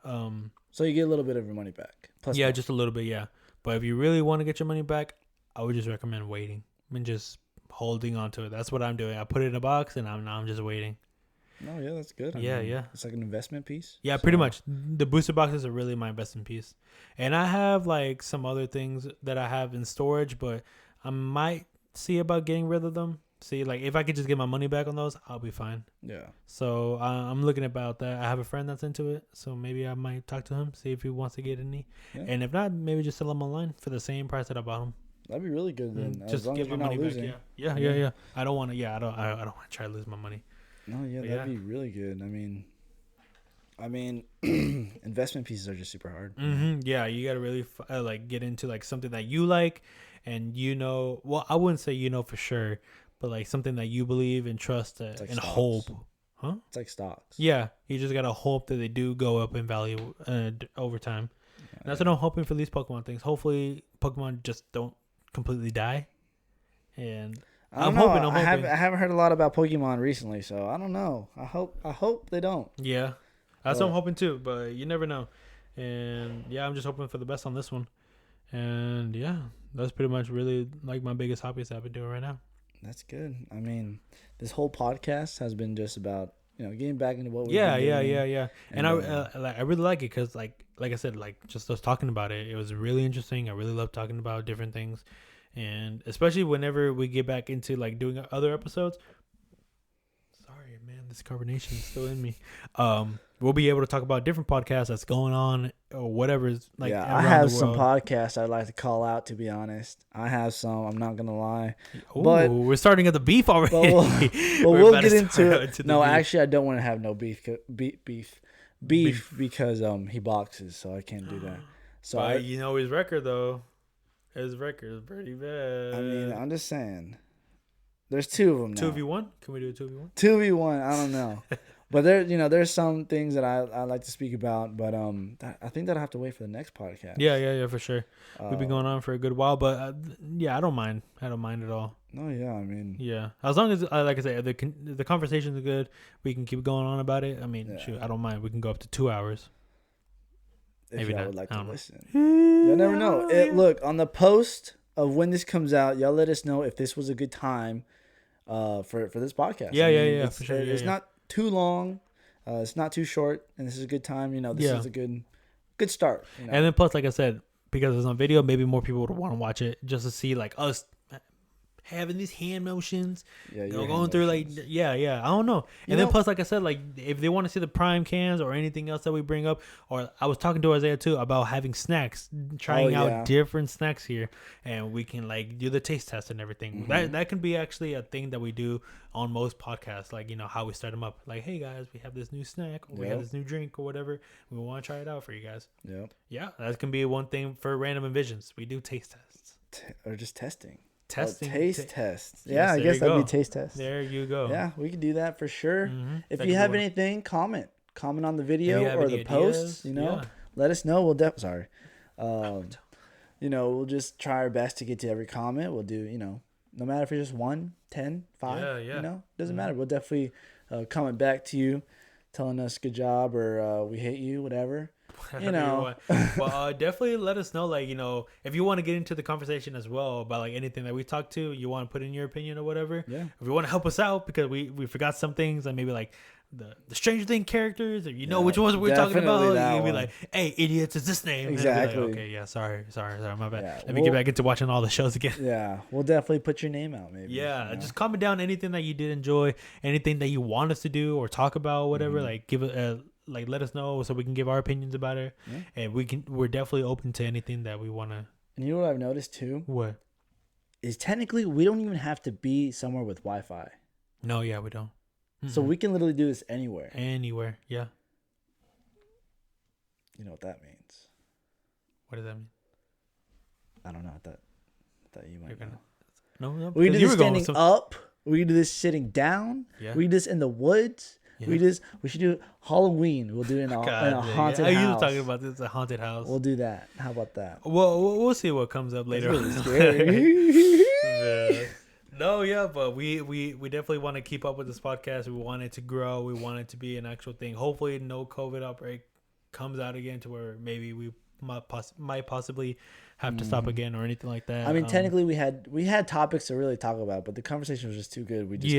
So you get a little bit of your money back. Plus yeah, just a little bit, yeah. But if you really want to get your money back, I would just recommend waiting and just holding on to it. That's what I'm doing. I put it in a box and I'm just waiting. No, yeah, that's good. I mean, it's like an investment piece. Yeah, so. Pretty much. The booster boxes are really my investment piece. And I have like some other things that I have in storage, but I might see about getting rid of them. See, like if I could just get my money back on those, I'll be fine. Yeah. So I'm looking about that. I have a friend that's into it, so maybe I might talk to him, see if he wants to get any. Yeah. And if not, maybe just sell them online for the same price that I bought them. That'd be really good then. Just get my money back. Yeah. I don't want to. Yeah, I don't want to try to lose my money. No, yeah, that'd be really good. I mean, investment pieces are just super hard. Yeah, you gotta really like get into like something that you like, and well, I wouldn't say for sure, but like something that you believe and trust like and stocks. Hope. Huh? It's like stocks. Yeah, you just gotta hope that they do go up in value over time. And that's what I'm hoping for these Pokemon things. Hopefully, Pokemon just don't completely die. And I'm hoping. I haven't heard a lot about Pokemon recently, so I don't know. I hope they don't. Yeah, that's what I'm hoping too. But you never know. And yeah, I'm just hoping for the best on this one. And yeah, that's pretty much really like my biggest hobbies that I've been doing right now. That's good. I mean, this whole podcast has been just about getting back into what we've Yeah. been doing. And I really like it because like I said, like just us talking about it, it was really interesting. I really love talking about different things, and especially whenever we get back into like doing other episodes. Sorry, man, this carbonation is still in me. We'll be able to talk about different podcasts that's going on or whatever is like. Yeah, I have some podcasts I'd like to call out. To be honest, I have some. I'm not gonna lie. Ooh, but we're starting at the beef already. But we'll get into it. No, actually, I don't want to have no beef because he boxes, so I can't do that. So his record though. His record is pretty bad. I mean, I'm just saying. There's two of them now. 2v1? Can we do a 2v1? 2v1, I don't know. But there's some things that I like to speak about, but I think that'll have to wait for the next podcast. Yeah, for sure. We've been going on for a good while, but yeah, I don't mind. I don't mind at all. No, yeah, I mean, yeah, as long as like I said, the conversations are good, we can keep going on about it. I mean, shoot, I don't mind. We can go up to 2 hours. If y'all would like to listen, you'll never know. Look on the post of when this comes out. Y'all let us know if this was a good time for this podcast. Yeah, for sure. It's not too long. It's not too short, and this is a good time. This is a good start. And then plus, like I said, because it's on video, maybe more people would want to watch it just to see like us having these hand motions, going through like, I don't know. And then plus, like I said, like if they want to see the prime cans or anything else that we bring up, or I was talking to Isaiah too about having snacks, trying out different snacks here, and we can like do the taste test and everything. Mm-hmm. That can be actually a thing that we do on most podcasts, like how we start them up. Like, hey guys, we have this new snack, or we have this new drink, or whatever. We want to try it out for you guys. Yeah, that can be one thing for Random Envisions. We do taste tests, or just testing. Taste tests. Yeah, I guess that'd be taste tests. There you go. Yeah, we can do that for sure. Mm-hmm. If you have anything, comment on the video or the post. Let us know. We'll just try our best to get to every comment. We'll do, no matter if it's just 1, 10, 5. Doesn't matter. We'll definitely comment back to you, telling us good job or we hate you, whatever. Well, definitely let us know, like, if you want to get into the conversation as well about like anything that we talk to, you want to put in your opinion or whatever. Yeah. If you want to help us out because we forgot some things, and maybe like the Stranger Things characters, or which ones we're talking about, you'd be like, hey, idiots, is this name? Exactly. Like, okay, yeah, sorry, my bad. Let me get back into watching all the shows again. Yeah, we'll definitely put your name out, maybe. Yeah, just comment down anything that you did enjoy, anything that you want us to do or talk about, whatever. Like give it let us know so we can give our opinions about it, and we're definitely open to anything that we want to. And you know what I've noticed too? What? Is technically we don't even have to be somewhere with Wi-Fi. No, yeah, we don't. Mm-hmm. So we can literally do this anywhere. Yeah. You know what that means? What does that mean? I don't know. I thought you might know. No. We can do this standing up. We can do this sitting down. Yeah. We can do this in the woods. Yeah. We should do Halloween. We'll do it in a haunted house. You were talking about this, a haunted house. We'll do that. How about that? Well, we'll see what comes up later. That's really scary. No, yeah, but we definitely want to keep up with this podcast. We want it to grow. We want it to be an actual thing. Hopefully, no COVID outbreak comes out again to where maybe we might possibly have to stop again or anything like that. I mean, technically, we had topics to really talk about, but the conversation was just too good. We just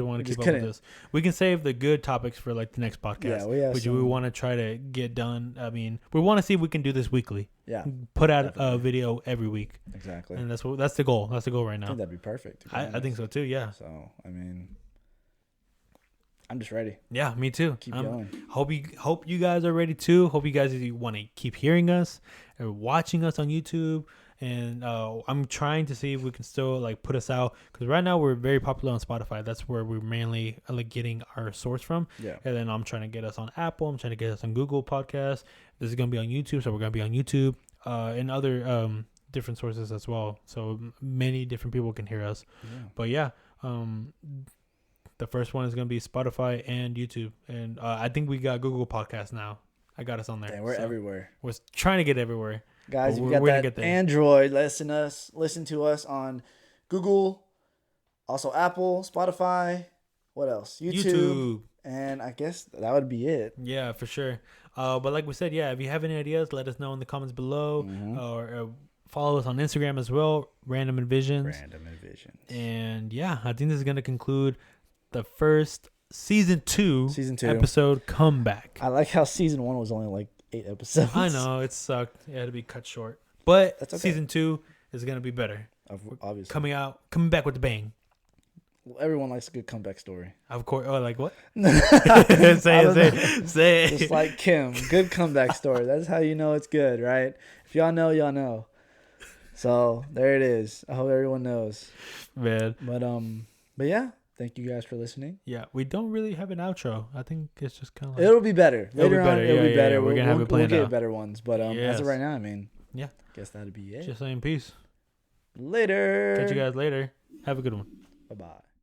want to keep up with this. We can save the good topics for like the next podcast. Yeah, we want to try to get done. I mean, we want to see if we can do this weekly. Yeah, put out a video every week. Exactly, and that's the goal. That's the goal right now. I think that'd be perfect. I think so too. Yeah. So I mean, I'm just ready. Yeah, me too. Keep going. Hope you guys are ready too. Hope you guys want to keep hearing us or watching us on YouTube. And I'm trying to see if we can still like put us out, because right now we're very popular on Spotify. That's where we're mainly like getting our source from. Yeah. And then I'm trying to get us on Apple. I'm trying to get us on Google Podcasts. This is gonna be on YouTube, so we're gonna be on YouTube and other different sources as well. So many different people can hear us. Yeah. But yeah, the first one is gonna be Spotify and YouTube, and I think we got Google Podcasts now. I got us on there. Dang, we're everywhere. We're trying to get everywhere. Guys, if you we're got gonna that get there. Android, listen to us on Google, also Apple, Spotify. What else? YouTube. And I guess that would be it. Yeah, for sure. But like we said, yeah, if you have any ideas, let us know in the comments below. Or follow us on Instagram as well, Random Envisions. Random Envisions. And yeah, I think this is going to conclude the first season 2 episode comeback. I like how season 1 was only like 8 episodes. I know, it sucked. It had to be cut short. But that's okay. Season 2 is going to be better. Obviously. Coming back with a bang. Well, everyone likes a good comeback story. Of course. Oh, like what? Say it. Just like Kim. Good comeback story. That's how you know it's good, right? If y'all know, y'all know. So there it is. I hope everyone knows. Man. But yeah, thank you guys for listening. Yeah, we don't really have an outro. I think it's just kind of It'll be better. Later on, it'll be better. We're going to have it planned We'll out. get better ones. But as of right now, I mean, yeah, guess that'd be it. Just saying peace. Later. Catch you guys later. Have a good one. Bye-bye.